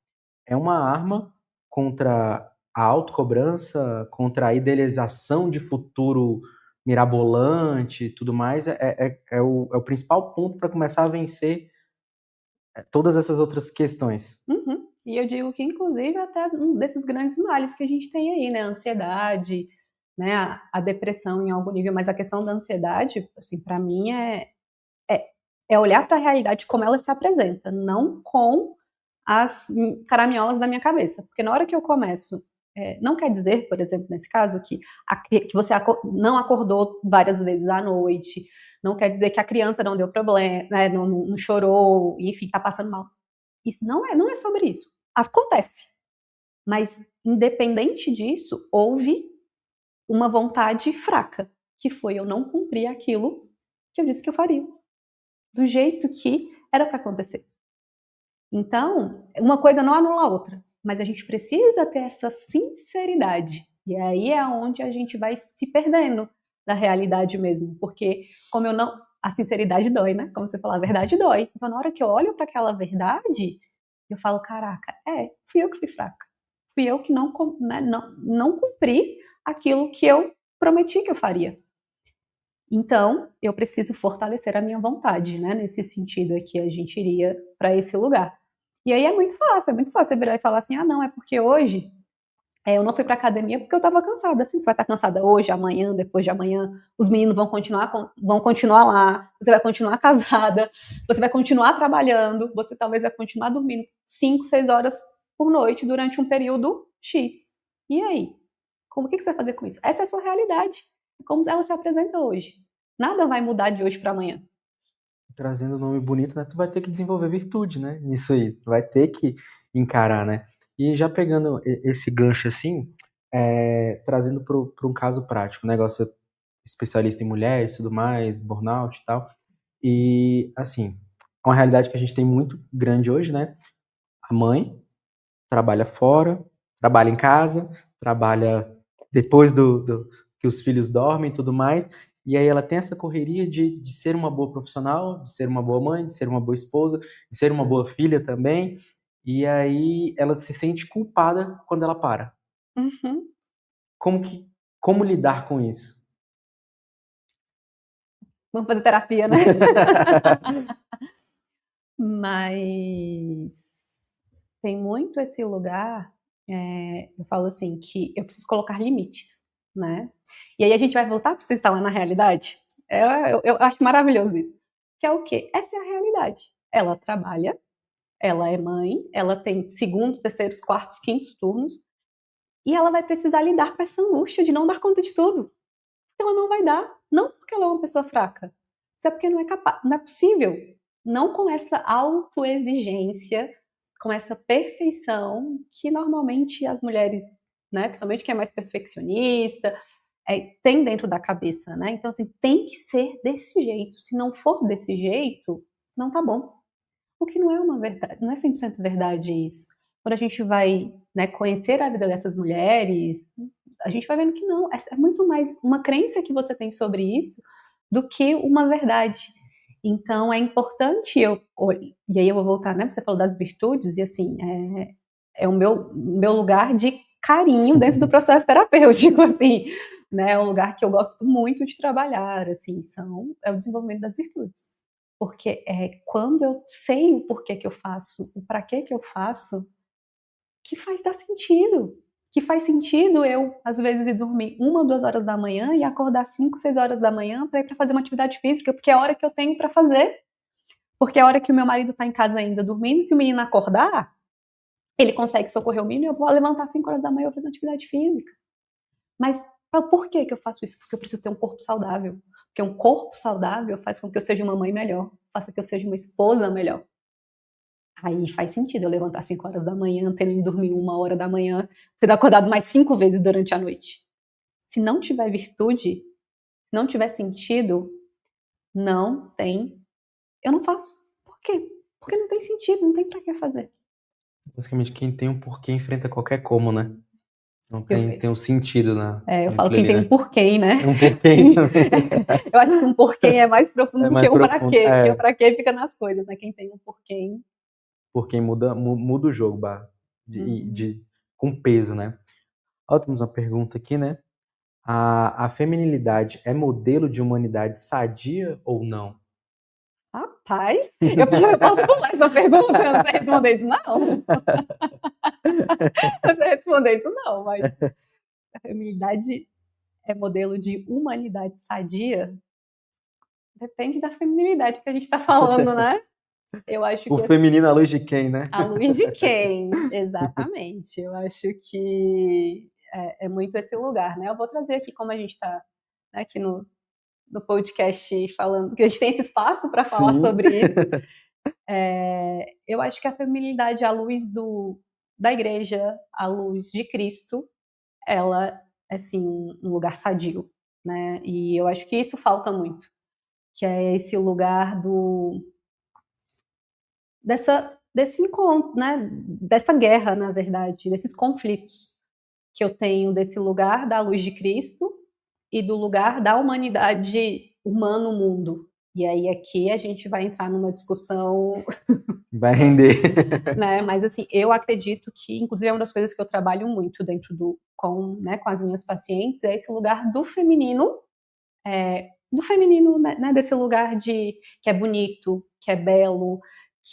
é uma arma contra a autocobrança, contra a idealização de futuro mirabolante e tudo mais, é o principal ponto para começar a vencer todas essas outras questões. Uhum. E eu digo que, inclusive, até um desses grandes males que a gente tem aí, né? A ansiedade, né? A depressão em algum nível, mas a questão da ansiedade, assim, para mim é olhar para a realidade como ela se apresenta, não com as caraminholas da minha cabeça. Porque na hora que eu começo, não quer dizer, por exemplo, nesse caso, que você não acordou várias vezes à noite, não quer dizer que a criança não deu problema, né, não chorou, enfim, está passando mal. Isso não é sobre isso. Acontece. Mas, independente disso, houve uma vontade fraca, que foi eu não cumprir aquilo que eu disse que eu faria, do jeito que era para acontecer. Então, uma coisa não anula a outra, mas a gente precisa ter essa sinceridade. E aí é onde a gente vai se perdendo da realidade mesmo, porque como eu não, a sinceridade dói, né? Como você falou, a verdade dói. Então, na hora que eu olho para aquela verdade, eu falo, caraca, fui eu que fui fraca. Fui eu que não cumpri aquilo que eu prometi que eu faria. Então, eu preciso fortalecer a minha vontade, né? Nesse sentido aqui, a gente iria para esse lugar. E aí é muito fácil você virar e falar assim, não, é porque hoje eu não fui para academia porque eu estava cansada. Assim, você vai estar cansada hoje, amanhã, depois de amanhã, os meninos vão continuar lá, você vai continuar casada, você vai continuar trabalhando, você talvez vai continuar dormindo 5, 6 horas por noite durante um período X. E aí? O que você vai fazer com isso? Essa é a sua realidade. Como ela se apresenta hoje. Nada vai mudar de hoje para amanhã. Trazendo um nome bonito, né? Tu vai ter que desenvolver virtude, né? Nisso aí. Tu vai ter que encarar, né? E já pegando esse gancho assim, trazendo para um caso prático, né? Negócio especialista em mulheres, tudo mais, burnout e tal. E, assim, uma realidade que a gente tem muito grande hoje, né? A mãe trabalha fora, trabalha em casa, trabalha depois do que os filhos dormem e tudo mais. E aí ela tem essa correria de ser uma boa profissional, de ser uma boa mãe, de ser uma boa esposa, de ser uma boa filha também. E aí ela se sente culpada quando ela para. Uhum. Como lidar com isso? Vamos fazer terapia, né? Mas tem muito esse lugar, eu falo assim, que eu preciso colocar limites, né? E aí a gente vai voltar para se instalar na realidade. Eu acho maravilhoso isso. Que é o quê? Essa é a realidade. Ela trabalha, ela é mãe, ela tem segundos, terceiros, quartos, quintos turnos, e ela vai precisar lidar com essa angústia de não dar conta de tudo. Ela não vai dar, não porque ela é uma pessoa fraca, isso é porque não é capaz, não é possível. Não com essa autoexigência, com essa perfeição que normalmente as mulheres, né, principalmente quem é mais perfeccionista, tem dentro da cabeça, né? Então, assim, tem que ser desse jeito. Se não for desse jeito, não tá bom. O que não é uma verdade, não é 100% verdade isso. Quando a gente vai, né, conhecer a vida dessas mulheres, a gente vai vendo que não, é muito mais uma crença que você tem sobre isso do que uma verdade. Então é importante e aí eu vou voltar, né? Você falou das virtudes e assim é o meu lugar de carinho dentro do processo terapêutico, assim, né? É um lugar que eu gosto muito de trabalhar, assim, é o desenvolvimento das virtudes. Porque quando eu sei o porquê que eu faço, o para que eu faço, que faz dar sentido. Que faz sentido eu, às vezes, ir dormir 1, 2 horas da manhã e acordar 5, 6 horas da manhã para ir para fazer uma atividade física, porque é a hora que eu tenho para fazer. Porque é a hora que o meu marido está em casa ainda dormindo, se o menino acordar, ele consegue socorrer o menino, eu vou levantar 5 horas da manhã e vou fazer uma atividade física. Mas por que eu faço isso? Porque eu preciso ter um corpo saudável. Porque um corpo saudável faz com que eu seja uma mãe melhor, faça que eu seja uma esposa melhor. Aí faz sentido eu levantar 5 horas da manhã, tendo ido dormir 1 hora da manhã, ter acordado mais 5 vezes durante a noite. Se não tiver virtude, se não tiver sentido, não tem. Eu não faço. Por quê? Porque não tem sentido, não tem pra que fazer. Basicamente, quem tem um porquê enfrenta qualquer como, né? Não tem um sentido Eu falo quem tem um né? porquê, né? Um porquê também. Eu acho que um porquê é mais profundo É do mais que um pra profundo. quê, porque o pra quê fica nas coisas, né? Quem tem um porquê. Porquê muda o jogo, Uhum. com peso, né? Ó, temos uma pergunta aqui, né? A feminilidade é modelo de humanidade sadia ou não? Rapaz, eu posso pular essa pergunta? Eu não sei responder isso, não. Eu sei responder isso, não, mas a feminilidade é modelo de humanidade sadia? Depende da feminilidade que a gente está falando, né? Eu acho O que feminino à luz de quem, né? a luz de quem? Exatamente. Eu acho que é muito esse lugar, né? Eu vou trazer aqui, como a gente está aqui no podcast falando, que a gente tem esse espaço para falar Sim. sobre isso. Eu acho que a feminilidade à luz da igreja, à luz de Cristo, ela é, assim, um lugar sadio, né? E eu acho que isso falta muito, que é esse lugar desse encontro, né? Dessa guerra, na verdade, desses conflitos que eu tenho desse lugar da luz de Cristo e do lugar da humanidade humano-mundo. E aí aqui a gente vai entrar numa discussão, Vai render. né? Mas assim, eu acredito que, inclusive, é uma das coisas que eu trabalho muito dentro com as minhas pacientes, é esse lugar do feminino, né? Desse lugar que é bonito, que é belo,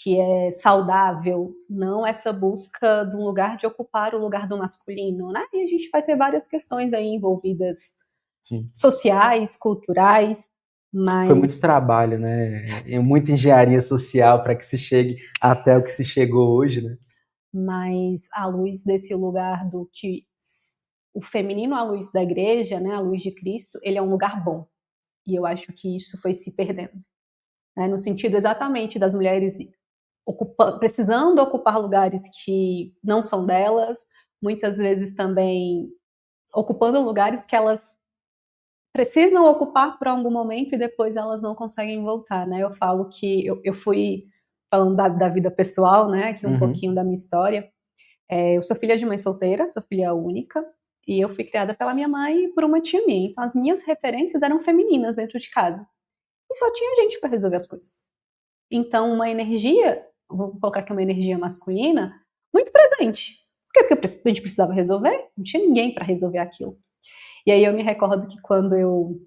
que é saudável, não essa busca de um lugar de ocupar o lugar do masculino, né? E a gente vai ter várias questões aí envolvidas, Sim. sociais, culturais, mas Foi muito trabalho, né? E muita engenharia social para que se chegue até o que se chegou hoje, né? mas à luz desse lugar do que o feminino à luz da igreja, né, à luz de Cristo, ele é um lugar bom. E eu acho que isso foi se perdendo, né, no sentido exatamente das mulheres precisando ocupar lugares que não são delas, muitas vezes também ocupando lugares que elas precisam ocupar por algum momento e depois elas não conseguem voltar, né? Eu falo que eu fui falando da vida pessoal, né? Aqui um pouquinho da minha história. Eu sou filha de mãe solteira, sou filha única, e eu fui criada pela minha mãe e por uma tia minha. Então as minhas referências eram femininas dentro de casa. E só tinha gente para resolver as coisas. Então uma energia, vou colocar aqui uma energia masculina, muito presente. Por quê? Porque a gente precisava resolver, não tinha ninguém para resolver aquilo. E aí eu me recordo que quando eu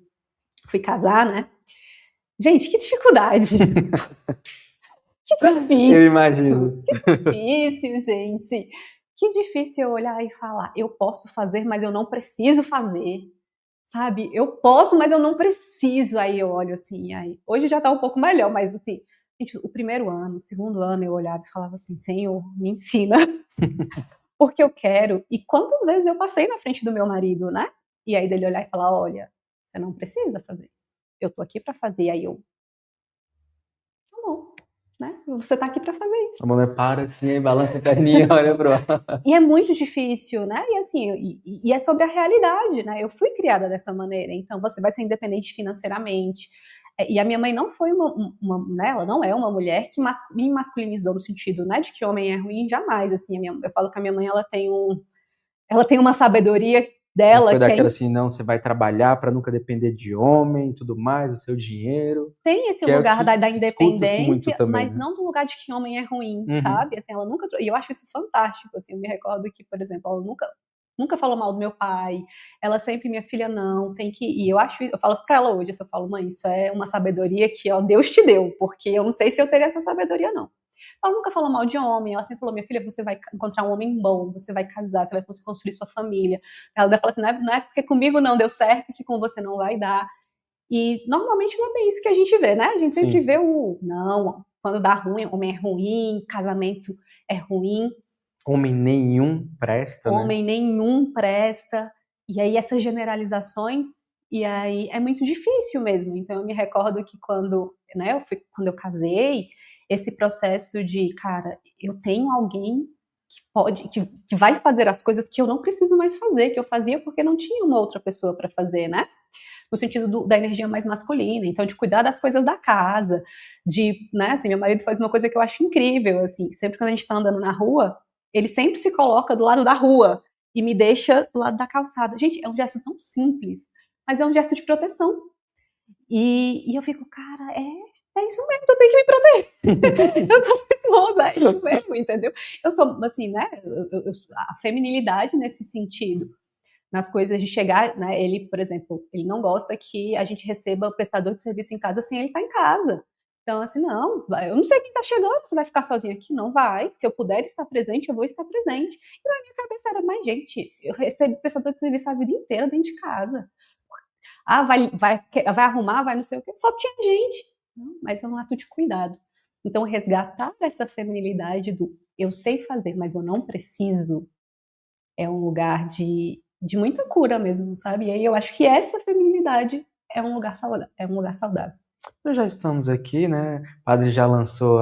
fui casar, né? Gente, que dificuldade! Que difícil! Eu imagino. Difícil, gente. Que difícil eu olhar e falar, eu posso fazer, mas eu não preciso fazer. Sabe? Eu posso, mas eu não preciso. Aí eu olho assim, aí hoje já tá um pouco melhor, mas assim, gente, o primeiro ano, o segundo ano eu olhava e falava assim, Senhor, me ensina, porque eu quero. E quantas vezes eu passei na frente do meu marido, né? E aí dele olhar e falar, olha, você não precisa fazer isso. Eu tô aqui para fazer. Aí eu, tá bom, né? Você tá aqui para fazer isso. A mulher para assim, balança a perninha, olha pro ar. E é muito difícil, né? E assim, e é sobre a realidade, né? Eu fui criada dessa maneira, então você vai ser independente financeiramente. E a minha mãe não foi né? Ela não é uma mulher que me masculinizou no sentido, né, de que homem é ruim, jamais. Assim, eu falo que a minha mãe ela tem uma sabedoria Não dela foi que daquela assim, não, você vai trabalhar para nunca depender de homem e tudo mais, o seu dinheiro. tem esse Que é o lugar que da escuta-se muito independência, também, mas né? não do lugar de que homem é ruim, Uhum. sabe? Assim, ela nunca, e eu acho isso fantástico, assim, eu me recordo que, por exemplo, ela nunca falou mal do meu pai, ela sempre, minha filha, não, tem que ir, eu falo isso pra ela hoje, eu falo, mãe, isso é uma sabedoria que, ó, Deus te deu, porque eu não sei se eu teria essa sabedoria, não. Ela nunca falou mal de homem, ela sempre falou, minha filha, você vai encontrar um homem bom, você vai casar, você vai conseguir construir sua família. Ela fala assim, não é porque comigo não deu certo que com você não vai dar. E normalmente não é bem isso que a gente vê, né? A gente sempre vê não, quando dá ruim, homem é ruim, casamento é ruim. Homem nenhum presta, né? Homem nenhum presta. E aí essas generalizações, e aí é muito difícil mesmo. Então eu me recordo que quando eu casei, esse processo de, cara, eu tenho alguém que vai fazer as coisas que eu não preciso mais fazer, que eu fazia porque não tinha uma outra pessoa para fazer, né? No sentido da energia mais masculina, então de cuidar das coisas da casa, né, assim, meu marido faz uma coisa que eu acho incrível, assim, sempre quando a gente tá andando na rua, ele sempre se coloca do lado da rua, e me deixa do lado da calçada. Gente, é um gesto tão simples, mas é um gesto de proteção. E eu fico, cara, é isso mesmo, tu tem que me proteger. Eu sou esposa, é isso mesmo, entendeu? Eu sou, assim, né, a feminilidade nesse sentido, nas coisas de chegar, né, ele, por exemplo, ele não gosta que a gente receba o prestador de serviço em casa sem ele estar em casa. Então, assim, não, eu não sei quem tá chegando, você vai ficar sozinho aqui? Não vai. Se eu puder estar presente, eu vou estar presente. E na minha cabeça era, mas, gente, eu recebi prestador de serviço a vida inteira dentro de casa. Ah, vai arrumar, vai não sei o quê. Só tinha gente. Mas é um ato de cuidado. Então, resgatar essa feminilidade do eu sei fazer, mas eu não preciso, é um lugar de muita cura mesmo, sabe? E aí eu acho que essa feminilidade é um lugar saudável. É um lugar saudável. Nós já estamos aqui, né? O padre já lançou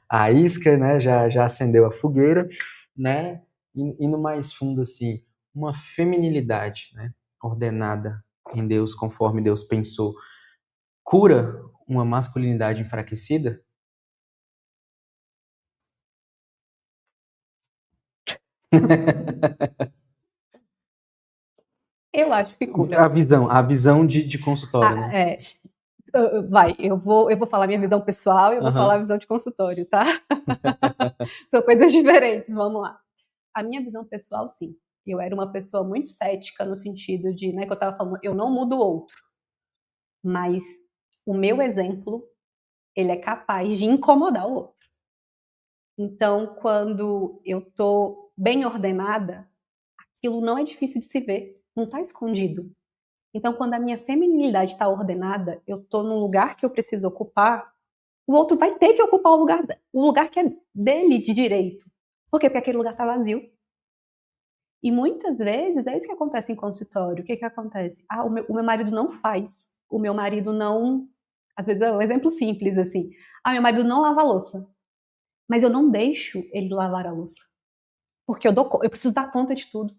a isca, né? Já acendeu a fogueira, né? Indo mais fundo, assim, uma feminilidade, né? Ordenada em Deus, conforme Deus pensou, cura uma masculinidade enfraquecida? Eu acho que cura. A visão de consultório, né? Eu vou falar minha visão pessoal e eu vou falar a visão de consultório, tá? São coisas diferentes, vamos lá. A minha visão pessoal, sim. Eu era uma pessoa muito cética no sentido de, né, que eu tava falando, eu não mudo o outro. Mas o meu exemplo, ele é capaz de incomodar o outro. Então, quando eu tô bem ordenada, aquilo não é difícil de se ver, não tá escondido. Então, quando a minha feminilidade está ordenada, eu estou num lugar que eu preciso ocupar, o outro vai ter que ocupar o lugar que é dele de direito. Por quê? Porque aquele lugar está vazio. E muitas vezes é isso que acontece em consultório. O que acontece? O meu marido não faz. O meu marido não... Às vezes é um exemplo simples, assim. Meu marido não lava a louça. Mas eu não deixo ele lavar a louça. Porque eu preciso dar conta de tudo.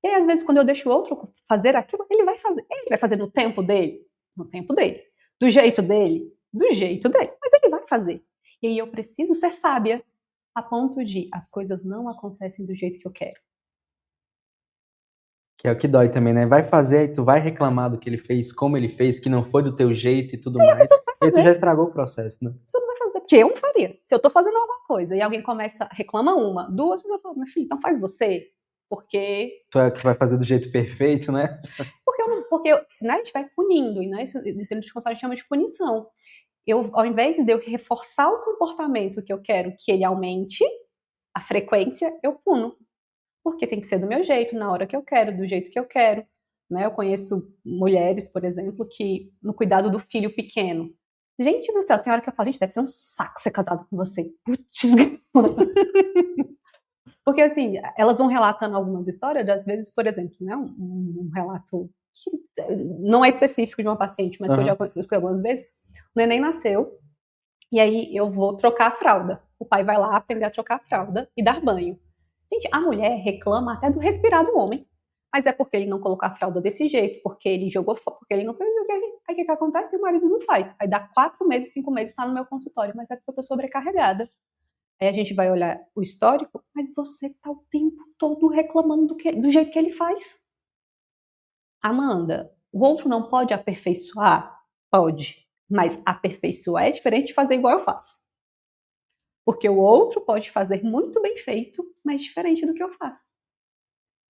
E aí, às vezes, quando eu deixo o outro fazer aquilo, ele vai fazer. Ele vai fazer no tempo dele? No tempo dele. Do jeito dele? Do jeito dele. Mas ele vai fazer. E aí eu preciso ser sábia a ponto de as coisas não acontecem do jeito que eu quero. Que é o que dói também, né? Vai fazer, aí tu vai reclamar do que ele fez, como ele fez, que não foi do teu jeito e tudo mais. E tu já estragou o processo, né? Você não vai fazer, porque eu não faria. Se eu tô fazendo alguma coisa e alguém reclama uma, duas, eu falo, meu filho, então faz você. Porque... Tu é que vai fazer do jeito perfeito, né? Porque né, a gente vai punindo, e né, isso no discurso a gente chama de punição. Ao invés de eu reforçar o comportamento que eu quero que ele aumente, a frequência, eu puno. Porque tem que ser do meu jeito, na hora que eu quero, do jeito que eu quero. Né? Eu conheço mulheres, por exemplo, que no cuidado do filho pequeno. Gente do céu, tem hora que eu falo, gente, deve ser um saco ser casado com você. Putz, porque, assim, elas vão relatando algumas histórias, às vezes, por exemplo, né, um relato que não é específico de uma paciente, mas que eu já conheci algumas vezes, o neném nasceu, e aí eu vou trocar a fralda. O pai vai lá aprender a trocar a fralda e dar banho. Gente, a mulher reclama até do respirar do homem, mas é porque ele não colocou a fralda desse jeito, porque ele jogou fora, porque ele não fez o que ele... Aí o que acontece? O marido não faz. Aí dá 4 meses, 5 meses, tá no meu consultório, mas é porque eu tô sobrecarregada. Aí a gente vai olhar o histórico, mas você tá o tempo todo reclamando do jeito que ele faz. Amanda, o outro não pode aperfeiçoar? Pode. Mas aperfeiçoar é diferente de fazer igual eu faço. Porque o outro pode fazer muito bem feito, mas diferente do que eu faço.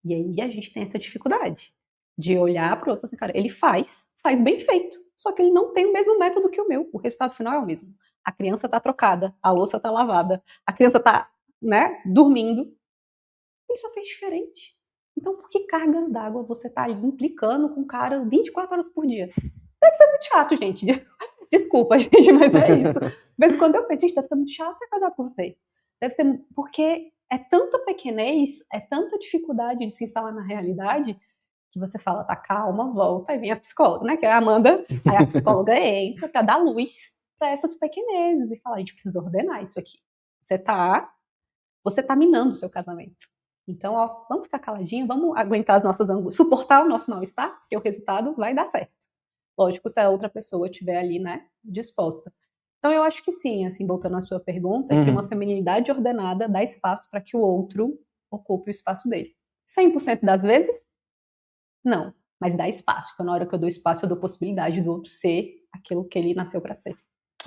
E aí a gente tem essa dificuldade de olhar para o outro assim, cara, ele faz bem feito, só que ele não tem o mesmo método que o meu. O resultado final é o mesmo. A criança tá trocada, a louça tá lavada, a criança tá, né, dormindo. Ele só fez diferente. Então, por que cargas d'água você tá ali implicando com o cara 24 horas por dia? Deve ser muito chato, gente. Desculpa, gente, mas é isso. Mas quando eu penso, gente, deve ser muito chato ser casado com você. Deve ser porque é tanta pequenez, é tanta dificuldade de se instalar na realidade, que você fala, tá, calma, volta, aí vem a psicóloga, né, que é a Amanda, aí a psicóloga entra pra dar luz pra essas pequenezes e falar, a gente precisa ordenar isso aqui. Você tá minando o seu casamento. Então, ó, vamos ficar caladinho, vamos aguentar as nossas angústias, suportar o nosso mal-estar, porque o resultado vai dar certo. Lógico, se a outra pessoa estiver ali, né, disposta. Então, eu acho que sim, assim, voltando à sua pergunta, que uma feminilidade ordenada dá espaço para que o outro ocupe o espaço dele. 100% das vezes? Não. Mas dá espaço. Então, na hora que eu dou espaço, eu dou possibilidade do outro ser aquilo que ele nasceu para ser.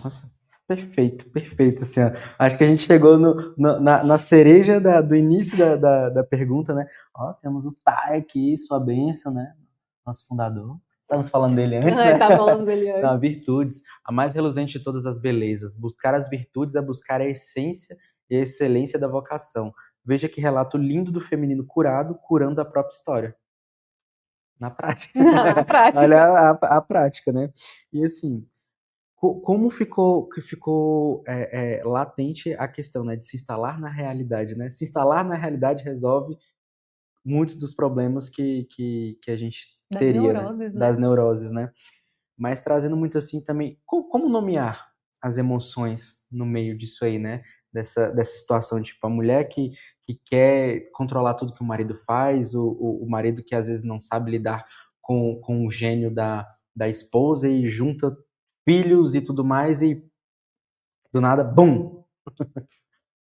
Nossa, perfeito, perfeito. Assim, ó. Acho que a gente chegou na cereja do início da pergunta, né? Ó, temos o Tai aqui, sua bênção, né? Nosso fundador. Estávamos falando dele antes, né? Tá falando dele antes. Não, virtudes, a mais reluzente de todas as belezas. Buscar as virtudes é buscar a essência e a excelência da vocação. Veja que relato lindo do feminino curado, curando a própria história. Na prática. Na prática. Olha a prática, né? E assim, como ficou latente a questão, né, de se instalar na realidade, né? Se instalar na realidade resolve muitos dos problemas que a gente Das teria, neuroses, né? Das neuroses, né? Mas trazendo muito assim também, como nomear as emoções no meio disso aí, né? Dessa situação, tipo, a mulher que quer controlar tudo que o marido faz, o marido que às vezes não sabe lidar com o gênio da esposa e junta filhos e tudo mais e do nada, bum!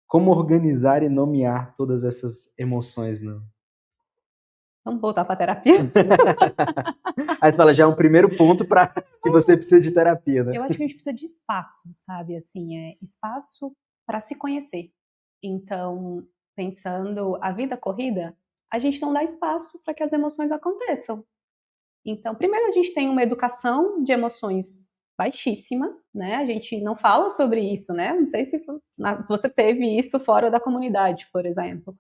Como organizar e nomear todas essas emoções, né? Vamos voltar para terapia? Aí você fala, já é um primeiro ponto para que você precisa de terapia, né? Eu acho que a gente precisa de espaço, sabe? Assim, espaço para se conhecer. Então, pensando a vida corrida, a gente não dá espaço para que as emoções aconteçam. Então, primeiro a gente tem uma educação de emoções baixíssima, né? A gente não fala sobre isso, né? Não sei se você teve isso fora da comunidade, por exemplo.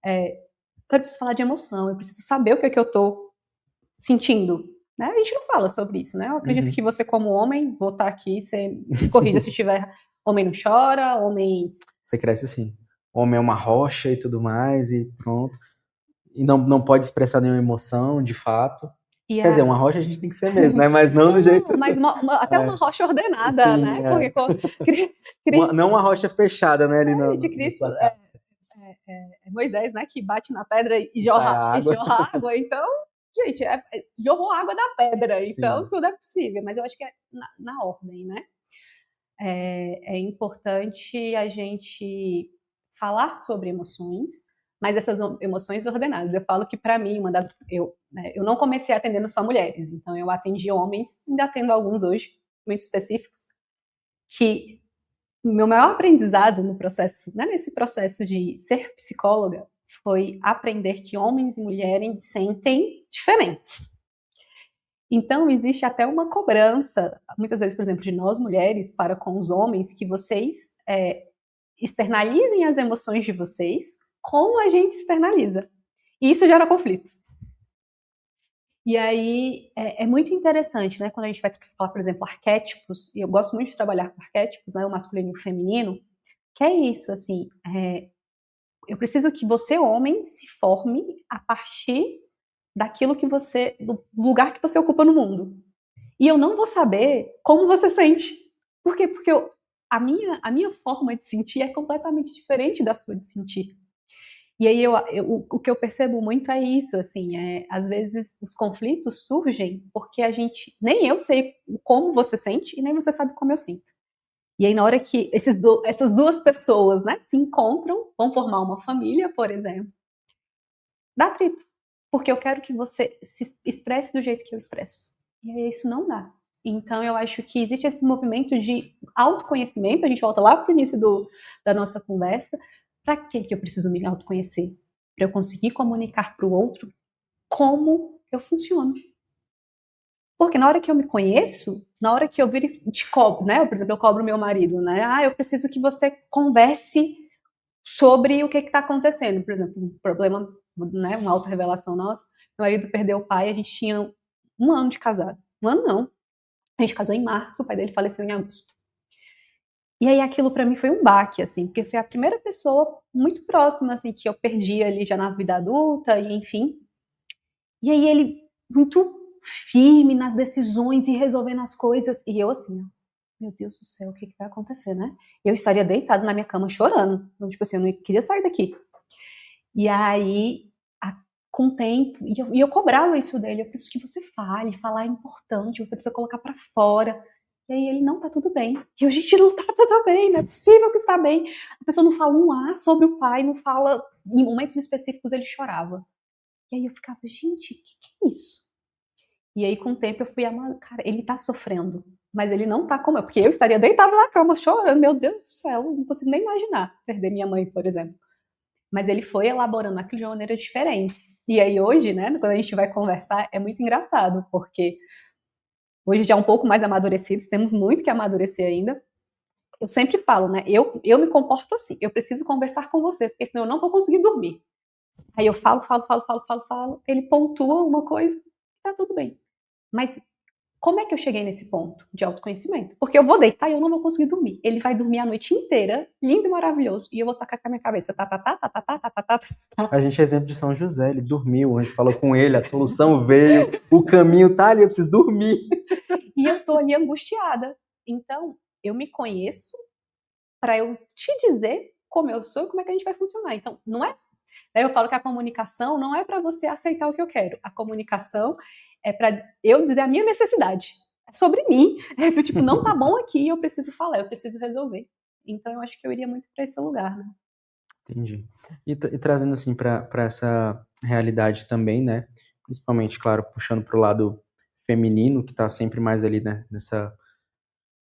Eu preciso falar de emoção, eu preciso saber o que é que eu estou sentindo, né? A gente não fala sobre isso, né? Eu acredito que você, como homem, vou estar aqui, você me corrija se tiver. Homem não chora, homem. Você cresce assim. Homem é uma rocha e tudo mais, e pronto. E não pode expressar nenhuma emoção, de fato. Quer dizer, uma rocha a gente tem que ser mesmo, né? Mas não do jeito. Mas até uma rocha ordenada, Sim, né? é. Porque Não uma rocha fechada, né? Ali de na Cristo. sua casa. Moisés, né? Que bate na pedra e Sai jorra água. água. Então, gente, jorrou água da pedra. Então, Sim. tudo é possível. Mas eu acho que é na ordem, né? É importante a gente falar sobre emoções, mas essas emoções ordenadas. Eu falo que, para mim, eu não comecei atendendo só mulheres, então eu atendi homens, ainda atendo alguns hoje, muito específicos, que o meu maior aprendizado no processo, né, nesse processo de ser psicóloga, foi aprender que homens e mulheres sentem diferentes. Então, existe até uma cobrança, muitas vezes, por exemplo, de nós mulheres para com os homens, que vocês externalizem as emoções de vocês como a gente externaliza. E isso gera conflito. E aí, é muito interessante, né, quando a gente vai falar, por exemplo, arquétipos, e eu gosto muito de trabalhar com arquétipos, né, o masculino e o feminino, que é isso, assim, eu preciso que você, homem, se forme a partir daquilo que você, do lugar que você ocupa no mundo. E eu não vou saber como você sente. Por quê? Porque a minha forma de sentir é completamente diferente da sua de sentir. E aí o que eu percebo muito é isso, assim, às vezes os conflitos surgem porque nem eu sei como você sente e nem você sabe como eu sinto. E aí na hora que essas duas pessoas, né, se encontram, vão formar uma família, por exemplo, dá atrito. Porque eu quero que você se expresse do jeito que eu expresso. E aí isso não dá. Então eu acho que existe esse movimento de autoconhecimento, a gente volta lá para o início da nossa conversa. Para que eu preciso me autoconhecer? Para eu conseguir comunicar para o outro como eu funciono. Porque na hora que eu me conheço, na hora que eu viro e te cobro, né? Por exemplo, eu cobro meu marido, né? Eu preciso que você converse sobre o que está acontecendo. Por exemplo, um problema, né? Uma autorrevelação nossa. Meu marido perdeu o pai, a gente tinha 1 ano de casado. 1 ano não. A gente casou em março, o pai dele faleceu em agosto. E aí aquilo pra mim foi um baque, assim, porque foi a primeira pessoa muito próxima, assim, que eu perdi ali já na vida adulta, e enfim. E aí ele muito firme nas decisões e resolvendo as coisas, e eu assim, meu Deus do céu, o que vai acontecer, né? Eu estaria deitada na minha cama chorando, então, tipo assim, eu não queria sair daqui. E aí, com o tempo, e eu cobrava isso dele, eu preciso que você fale, falar é importante, você precisa colocar pra fora. E aí ele, não, tá tudo bem. E eu, gente, não tá tudo bem, não é possível que está bem. A pessoa não fala um A sobre o pai, não fala, em momentos específicos ele chorava. E aí eu ficava, gente, o que é isso? E aí com o tempo eu fui amando, cara, ele tá sofrendo, mas ele não tá como eu, porque eu estaria deitada na cama chorando, meu Deus do céu, não consigo nem imaginar perder minha mãe, por exemplo. Mas ele foi elaborando aquilo de uma maneira diferente. E aí hoje, né, quando a gente vai conversar, é muito engraçado, porque hoje já um pouco mais amadurecidos, temos muito que amadurecer ainda. Eu sempre falo, né, eu me comporto assim, eu preciso conversar com você, porque senão eu não vou conseguir dormir. Aí eu falo, ele pontua uma coisa, tá tudo bem. Mas como é que eu cheguei nesse ponto de autoconhecimento? Porque eu vou deitar e eu não vou conseguir dormir. Ele vai dormir a noite inteira, lindo e maravilhoso, e eu vou tacar com a minha cabeça, A gente é exemplo de São José, ele dormiu, a gente falou com ele, a solução veio, o caminho tá ali, eu preciso dormir. E eu tô ali angustiada. Então, eu me conheço para eu te dizer como eu sou e como é que a gente vai funcionar. Então, não é. Eu falo que a comunicação não é para você aceitar o que eu quero. A comunicação é para eu dizer a minha necessidade. É sobre mim. É do tipo, não tá bom aqui, eu preciso falar, eu preciso resolver. Então, eu acho que eu iria muito para esse lugar, né? Entendi. E trazendo assim para essa realidade também, né? Principalmente, claro, puxando para o lado feminino, que está sempre mais ali, né? Nessa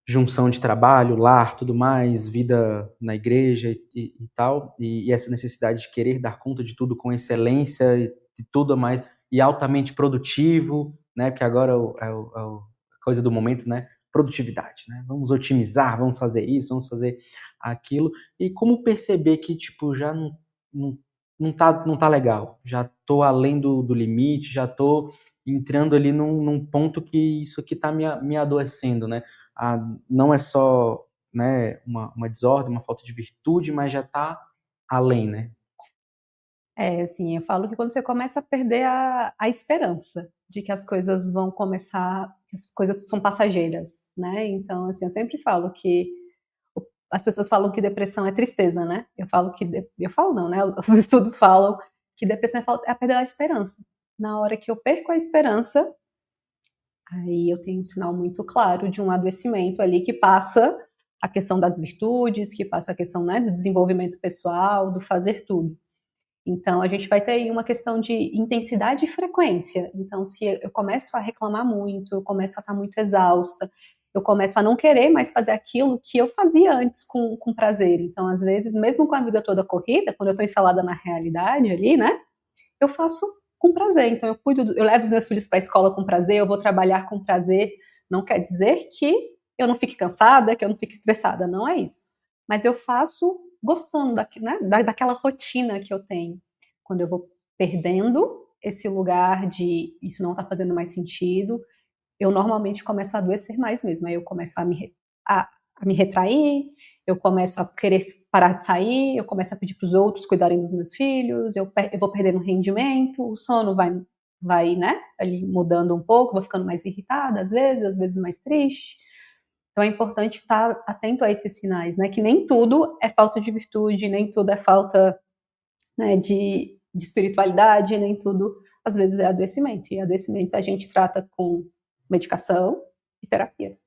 junção de trabalho, lar, tudo mais, vida na igreja e tal, e essa necessidade de querer dar conta de tudo com excelência e tudo mais, e altamente produtivo, né? Porque agora a coisa do momento, né? Produtividade, né? Vamos otimizar, vamos fazer isso, vamos fazer aquilo. E como perceber que, tipo, já não, não tá legal, já tô além do limite, já tô entrando ali num ponto que isso aqui tá me adoecendo, né? Não é só, né, uma desordem, uma falta de virtude, mas já está além, né? É, assim, eu falo que quando você começa a perder a esperança de que as coisas vão começar, que as coisas são passageiras, né? Então, assim, eu sempre falo que as pessoas falam que depressão é tristeza, né? Eu falo que, eu falo não, né? Os estudos falam que depressão é a perda da esperança. Na hora que eu perco a esperança, aí eu tenho um sinal muito claro de um adoecimento ali que passa a questão das virtudes, que passa a questão, né, do desenvolvimento pessoal, do fazer tudo. Então, a gente vai ter aí uma questão de intensidade e frequência. Então, se eu começo a reclamar muito, eu começo a estar muito exausta, eu começo a não querer mais fazer aquilo que eu fazia antes com prazer. Então, às vezes, mesmo com a vida toda corrida, quando eu estou instalada na realidade ali, né, eu faço com prazer. Então, eu levo os meus filhos para a escola com prazer, eu vou trabalhar com prazer. Não quer dizer que eu não fique cansada, que eu não fique estressada, não é isso. Mas eu faço gostando daquela rotina que eu tenho. Quando eu vou perdendo esse lugar de isso não está fazendo mais sentido, eu normalmente começo a adoecer mais mesmo. Aí eu começo a me retrair, eu começo a querer parar de sair, eu começo a pedir para os outros cuidarem dos meus filhos, eu vou perdendo rendimento, o sono vai, né, ali mudando um pouco, vou ficando mais irritada às vezes mais triste. Então é importante estar atento a esses sinais, né? Que nem tudo é falta de virtude, nem tudo é falta, né, de espiritualidade, nem tudo, às vezes, é adoecimento. E adoecimento a gente trata com medicação e terapia,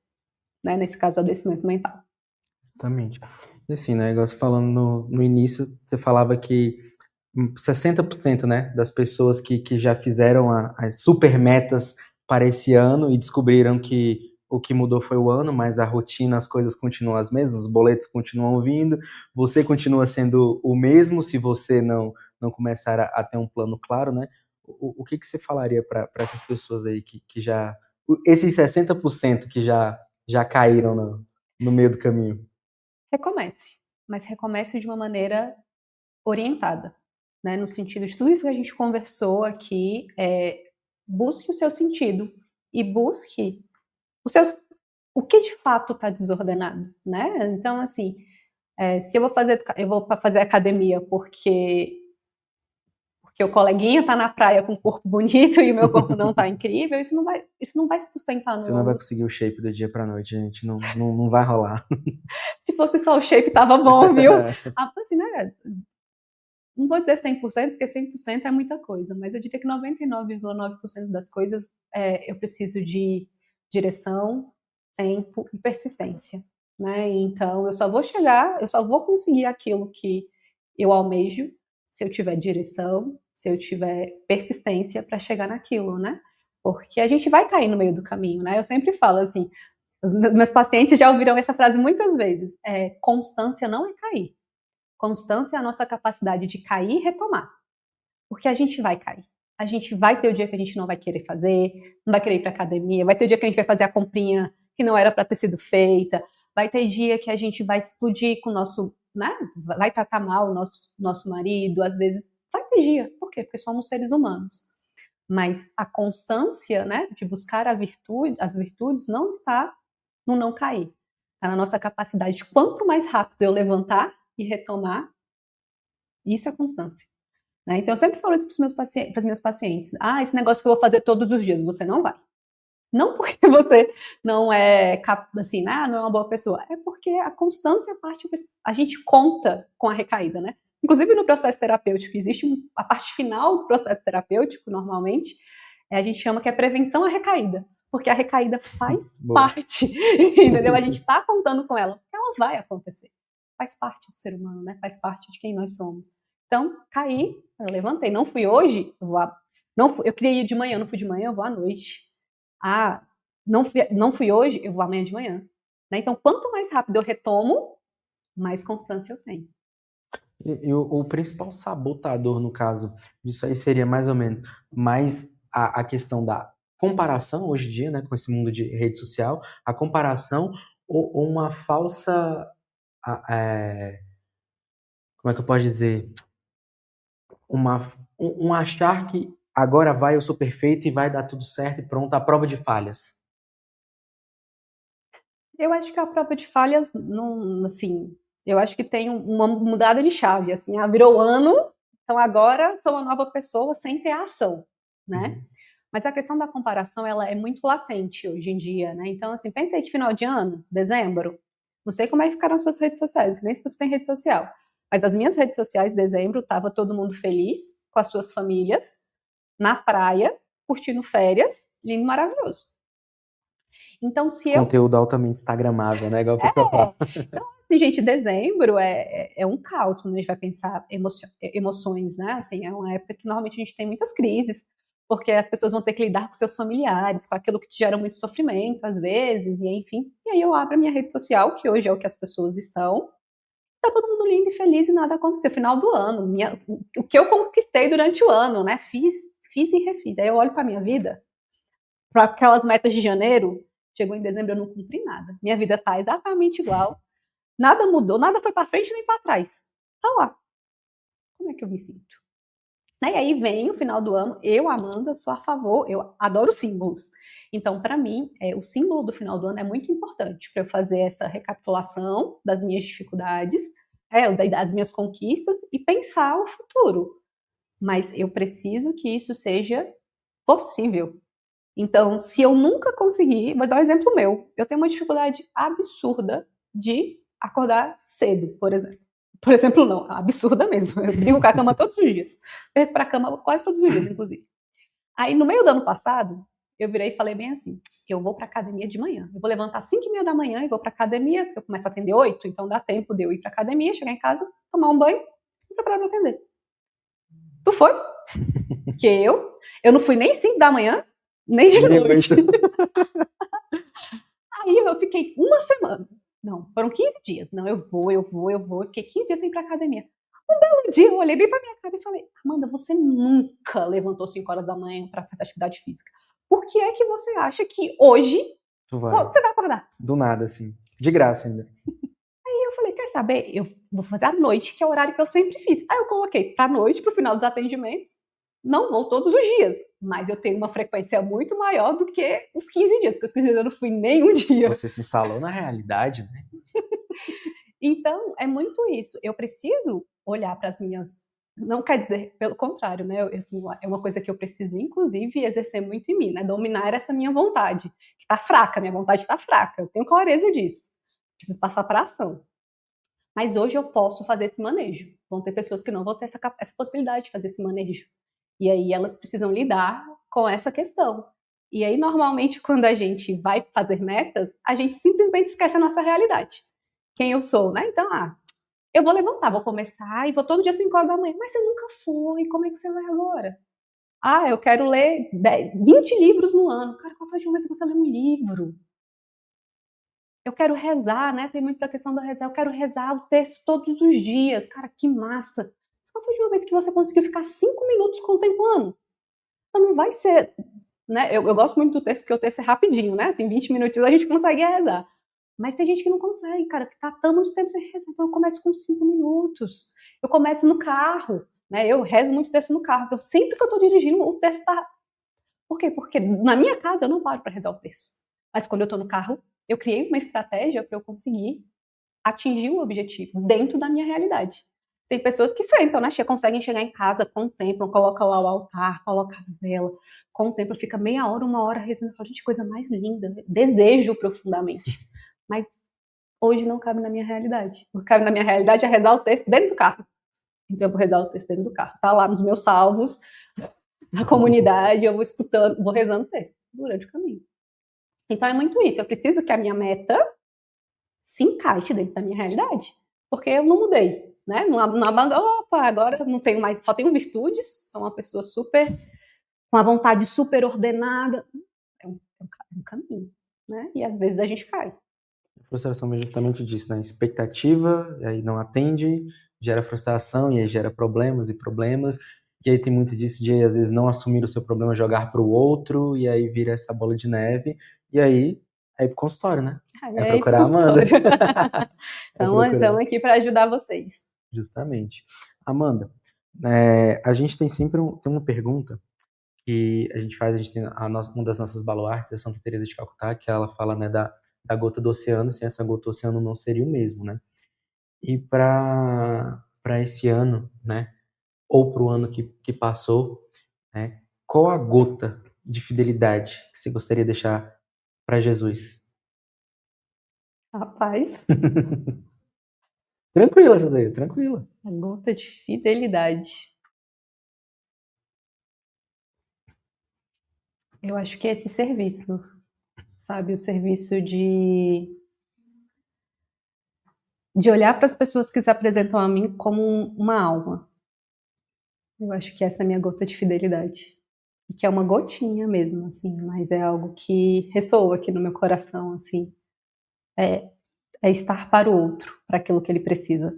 né? Nesse caso, adoecimento mental. Exatamente. E assim, né, igual você falando no início, você falava que 60%, né, das pessoas que já fizeram as super metas para esse ano e descobriram que o que mudou foi o ano, mas a rotina, as coisas continuam as mesmas, os boletos continuam vindo, você continua sendo o mesmo se você não começar a ter um plano claro, né? O que você falaria para essas pessoas aí que já, esses 60% que já caíram no meio do caminho? Recomece, mas recomece de uma maneira orientada, né? No sentido de tudo isso que a gente conversou aqui, busque o seu sentido e busque o que de fato está desordenado, né? Então, assim, se eu vou fazer academia porque o coleguinha está na praia com um corpo bonito e o meu corpo não está incrível, isso não vai se sustentar no Você não vai longo. conseguir o shape do dia pra noite, gente. Não vai rolar. Se fosse só o shape, tava bom, viu? Assim, né? Não vou dizer 100%, porque 100% é muita coisa, mas eu diria que 99,9% das coisas eu preciso de direção, tempo e persistência, né? Então, eu só vou conseguir aquilo que eu almejo se eu tiver direção, se eu tiver persistência para chegar naquilo, né? Porque a gente vai cair no meio do caminho, né? Eu sempre falo assim, os meus pacientes já ouviram essa frase muitas vezes, constância não é cair. Constância é a nossa capacidade de cair e retomar. Porque a gente vai cair. A gente vai ter o dia que a gente não vai querer fazer, não vai querer ir para academia, vai ter o dia que a gente vai fazer a comprinha que não era para ter sido feita, vai ter dia que a gente vai explodir com o nosso, né, vai tratar mal o nosso marido, às vezes vai ter dia. Por quê? Porque somos seres humanos. Mas a constância, né, de buscar as virtudes não está no não cair. Está na nossa capacidade de quanto mais rápido eu levantar e retomar, isso é constância. Né? Então, eu sempre falo isso para as minhas pacientes. Esse negócio que eu vou fazer todos os dias, você não vai. Não porque você não é, assim, não é uma boa pessoa. É porque a constância é a gente conta com a recaída, né? Inclusive no processo terapêutico, existe a parte final do processo terapêutico, normalmente, a gente chama que é prevenção à recaída. Porque a recaída faz parte, entendeu? A gente está contando com ela, porque ela vai acontecer. Faz parte do ser humano, né? Faz parte de quem nós somos. Então, caí, eu levantei. Não fui hoje, eu queria ir de manhã, não fui de manhã, eu vou à noite. Não fui hoje, eu vou amanhã de manhã. Né? Então, quanto mais rápido eu retomo, mais constância eu tenho. E o principal sabotador, no caso, disso aí seria mais ou menos mais a questão da comparação hoje em dia, né, com esse mundo de rede social, a comparação ou uma falsa, como é que eu posso dizer, um achar que agora eu sou perfeito e vai dar tudo certo e pronto, a prova de falhas. Eu acho que a prova de falhas, não, assim, eu acho que tem uma mudada de chave, assim, virou ano, então agora sou uma nova pessoa sem ter a ação, né? Mas a questão da comparação, ela é muito latente hoje em dia, né? Então, assim, pensa aí que final de ano, dezembro, não sei como é que ficaram as suas redes sociais, nem se você tem rede social, mas as minhas redes sociais, dezembro, tava todo mundo feliz, com as suas famílias, na praia, curtindo férias, lindo e maravilhoso. Então, se Conteúdo altamente instagramável, né? Igual a pessoa fala. Então, assim, gente, dezembro é um caos quando a gente vai pensar emoções, né? Assim, é uma época que normalmente a gente tem muitas crises, porque as pessoas vão ter que lidar com seus familiares, com aquilo que te gera muito sofrimento, às vezes, e enfim. E aí eu abro a minha rede social, que hoje é o que as pessoas estão, tá todo mundo lindo e feliz e nada aconteceu. Final do ano, o que eu conquistei durante o ano, né? Fiz e refiz. Aí eu olho pra minha vida, para aquelas metas de janeiro, chegou em dezembro, eu não cumpri nada. Minha vida tá exatamente igual. Nada mudou, nada foi para frente nem para trás. Tá lá. Como é que eu me sinto? E aí vem o final do ano, eu, Amanda, sou a favor, eu adoro símbolos. Então, para mim, o símbolo do final do ano é muito importante para eu fazer essa recapitulação das minhas dificuldades, das minhas conquistas e pensar o futuro. Mas eu preciso que isso seja possível. Então, se eu nunca conseguir, vou dar um exemplo meu. Eu tenho uma dificuldade absurda de acordar cedo, por exemplo. Por exemplo, não, absurda mesmo. Eu brigo com a cama todos os dias. Perco pra cama quase todos os dias, inclusive. Aí, no meio do ano passado, eu virei e falei bem assim, eu vou pra academia de manhã. Eu vou levantar às 5h30 da manhã e vou pra academia, porque eu começo a atender 8, então dá tempo de eu ir pra academia, chegar em casa, tomar um banho e preparar pra atender. Tu foi? Que eu não fui nem 5 da manhã, nem de noite. Aí eu fiquei uma semana. Não, foram 15 dias. Não, eu vou. Fiquei 15 dias sem ir pra academia. Um belo dia eu olhei bem pra minha cara e falei, Amanda, você nunca levantou 5 horas da manhã pra fazer atividade física. Por que é que você acha que hoje você vai acordar? Do nada, assim. De graça ainda. Aí eu falei, quer saber? Eu vou fazer à noite, que é o horário que eu sempre fiz. Aí eu coloquei pra noite, pro final dos atendimentos. Não vou todos os dias, mas eu tenho uma frequência muito maior do que os 15 dias, porque os 15 dias eu não fui nenhum dia. Você se instalou na realidade, né? Então, é muito isso. Eu preciso olhar para as minhas... Não quer dizer, pelo contrário, né? Assim, é uma coisa que eu preciso, inclusive, exercer muito em mim, né? Dominar essa minha vontade, que tá fraca, minha vontade tá fraca. Eu tenho clareza disso. Preciso passar para ação. Mas hoje eu posso fazer esse manejo. Vão ter pessoas que não vão ter essa possibilidade de fazer esse manejo. E aí elas precisam lidar com essa questão. E aí, normalmente, quando a gente vai fazer metas, a gente simplesmente esquece a nossa realidade. Quem eu sou, né? Então, Eu vou levantar, vou começar e vou todo dia às 5 horas da manhã. Mas você nunca foi, como é que você vai agora? Ah, eu quero ler 20 livros no ano. Cara, qual foi a última vez que você leu um livro? Eu quero rezar, né? Tem muito da questão da rezar. Eu quero rezar o texto todos os dias. Cara, que massa. Qual foi a última vez que você conseguiu ficar 5 minutos contemplando? Então não vai ser, né? Eu gosto muito do texto, porque o texto é rapidinho, né? Assim, 20 minutinhos a gente consegue rezar. Mas tem gente que não consegue, cara, que tá tão muito tempo sem rezar. Então eu começo com 5 minutos. Eu começo no carro, né? Eu rezo muito texto no carro. Então sempre que eu tô dirigindo, o texto tá... Por quê? Porque na minha casa eu não paro para rezar o texto. Mas quando eu tô no carro, eu criei uma estratégia para eu conseguir atingir o objetivo dentro da minha realidade. Tem pessoas que sentam, né? Conseguem chegar em casa, contemplam, colocam lá o altar, colocam a vela, contemplam, fica meia hora, 1 hora rezando. Gente, coisa mais linda. Desejo profundamente. Mas hoje não cabe na minha realidade. O que cabe na minha realidade é rezar o texto dentro do carro. Então eu vou rezar o texto dentro do carro. Tá lá nos meus salvos, na comunidade, eu vou escutando, vou rezando o texto durante o caminho. Então é muito isso. Eu preciso que a minha meta se encaixe dentro da minha realidade. Porque eu não mudei, né? Não abandono, opa, agora não tenho mais, só tenho virtudes, sou uma pessoa super, com a vontade super ordenada. É um caminho, né? E às vezes a gente cai. A frustração vem justamente disso, né? Expectativa, e aí não atende, gera frustração, e aí gera problemas e problemas. E aí tem muito disso de, às vezes, não assumir o seu problema, jogar para o outro, e aí vira essa bola de neve. E aí, é pro consultório, né? É procurar a Amanda. Então, estamos aqui para ajudar vocês. Justamente. Amanda, a gente tem sempre tem uma pergunta que a gente faz, a gente tem uma das nossas baluartes, a Santa Teresa de Calcutá, que ela fala, né, da gota do oceano, sem essa gota do oceano não seria o mesmo, né? E para esse ano, né, ou para o ano que passou, né, qual a gota de fidelidade que você gostaria de deixar para Jesus? Rapaz. Tranquila essa daí, tranquila. A gota de fidelidade. Eu acho que é esse serviço, sabe? O serviço de olhar para as pessoas que se apresentam a mim como uma alma. Eu acho que essa é a minha gota de fidelidade. E que é uma gotinha mesmo, assim, mas é algo que ressoa aqui no meu coração, assim. É estar para o outro, para aquilo que ele precisa.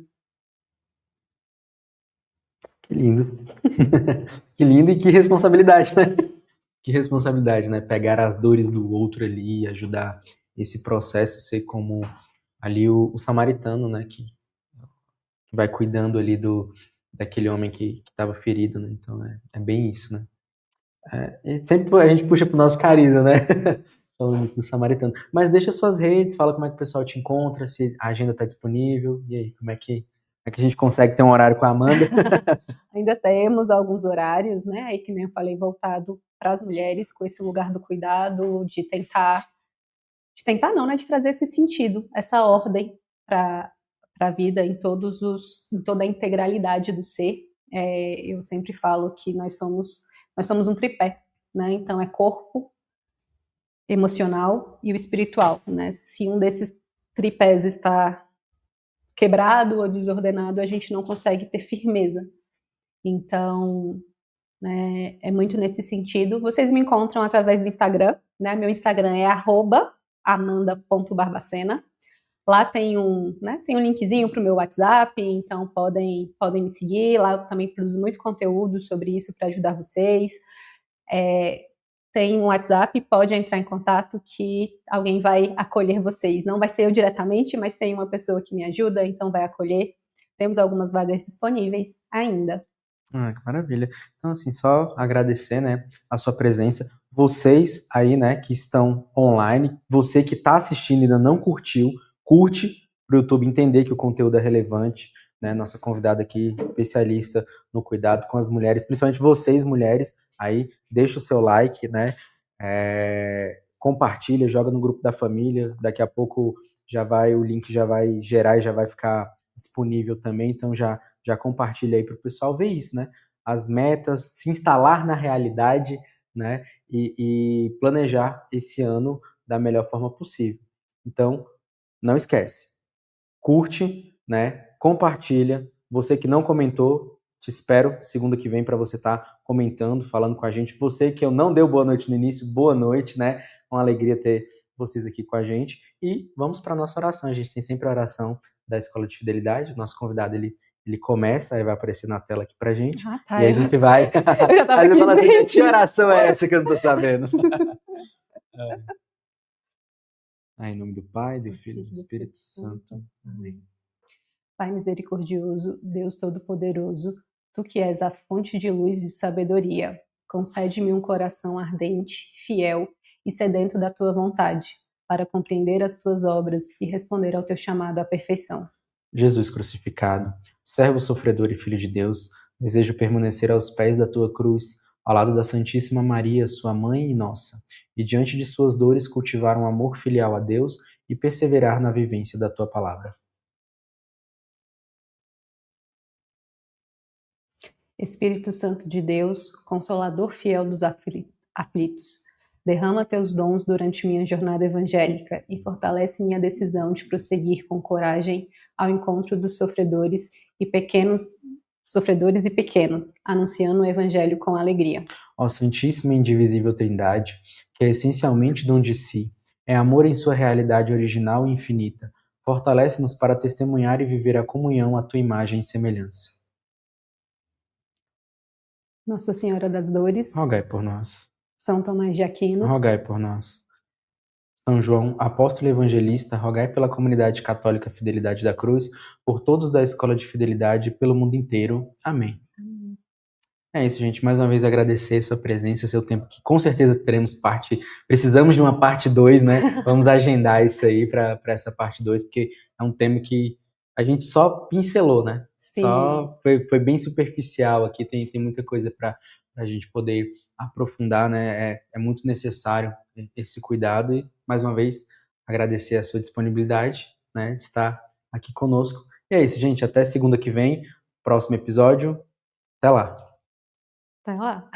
Que lindo. Que lindo e que responsabilidade, né? Que responsabilidade, né? Pegar as dores do outro ali, ajudar esse processo, ser como ali o samaritano, né? Que vai cuidando ali daquele homem que estava ferido, né? Então é bem isso, né? E sempre a gente puxa pro nosso carisma, né? Falando do samaritano. Mas deixa suas redes, fala como é que o pessoal te encontra, se a agenda está disponível, e aí, como é que a gente consegue ter um horário com a Amanda? Ainda temos alguns horários, né? Aí que nem eu falei, voltado para as mulheres, com esse lugar do cuidado, de tentar não, né? De trazer esse sentido, essa ordem para a vida em toda a integralidade do ser. Eu sempre falo que nós somos um tripé, né? Então é corpo, emocional e o espiritual, né? Se um desses tripés está quebrado ou desordenado, a gente não consegue ter firmeza. Então, né, é muito nesse sentido. Vocês me encontram através do Instagram, né? Meu Instagram é @amanda.barbacena. Lá tem um linkzinho para o meu WhatsApp, então podem me seguir. Lá eu também produzo muito conteúdo sobre isso para ajudar vocês. Tem um WhatsApp, pode entrar em contato que alguém vai acolher vocês. Não vai ser eu diretamente, mas tem uma pessoa que me ajuda, então vai acolher. Temos algumas vagas disponíveis ainda. Que maravilha. Então, assim, só agradecer, né, a sua presença. Vocês aí, né, que estão online, você que está assistindo e ainda não curtiu, curte para o YouTube entender que o conteúdo é relevante, né? Nossa convidada aqui, especialista no cuidado com as mulheres, principalmente vocês, mulheres, aí deixa o seu like, né? Compartilha, joga no grupo da família. Daqui a pouco o link já vai gerar e já vai ficar disponível também, então já compartilha aí para o pessoal ver isso, né? As metas, se instalar na realidade, né? E planejar esse ano da melhor forma possível. Então, não esquece, curte, né? Compartilha. Você que não comentou, te espero segunda que vem para você estar comentando, falando com a gente. Você que eu não deu boa noite no início, boa noite, né? Uma alegria ter vocês aqui com a gente. E vamos para a nossa oração. A gente tem sempre a oração da Escola de Fidelidade. O nosso convidado, ele começa, aí vai aparecer na tela aqui pra gente. Ah, tá. E a gente vai... Eu já tava Aí você aqui, fala assim, gente. que oração é essa que eu não tô sabendo? Em nome do Pai, do Filho e do Espírito Santo. Amém. Pai misericordioso, Deus Todo-Poderoso, Tu que és a fonte de luz e de sabedoria, concede-me um coração ardente, fiel e sedento da Tua vontade, para compreender as Tuas obras e responder ao Teu chamado à perfeição. Jesus crucificado, servo sofredor e Filho de Deus, desejo permanecer aos pés da Tua cruz, ao lado da Santíssima Maria, Sua Mãe e nossa, e diante de Suas dores cultivar um amor filial a Deus e perseverar na vivência da Tua palavra. Espírito Santo de Deus, Consolador fiel dos aflitos, derrama Teus dons durante minha jornada evangélica e fortalece minha decisão de prosseguir com coragem ao encontro dos sofredores e pequenos, anunciando o Evangelho com alegria. Ó Santíssima e Indivisível Trindade, que é essencialmente dom de si, é amor em sua realidade original e infinita, fortalece-nos para testemunhar e viver a comunhão à Tua imagem e semelhança. Nossa Senhora das Dores, Rogai por nós. São Tomás de Aquino, Rogai por nós. São João, apóstolo e evangelista, rogai pela comunidade católica Fidelidade da Cruz, por todos da Escola de Fidelidade e pelo mundo inteiro. Amém. É isso, gente. Mais uma vez agradecer sua presença, seu tempo, que com certeza teremos precisamos de uma parte 2, né? Vamos agendar isso aí para essa parte 2, porque é um tema que a gente só pincelou, né? Sim. Só foi bem superficial aqui, tem muita coisa para a gente poder aprofundar, né? É muito necessário esse cuidado e, mais uma vez, agradecer a sua disponibilidade, né? De estar aqui conosco. E é isso, gente. Até segunda que vem, próximo episódio. Até lá. Tá lá.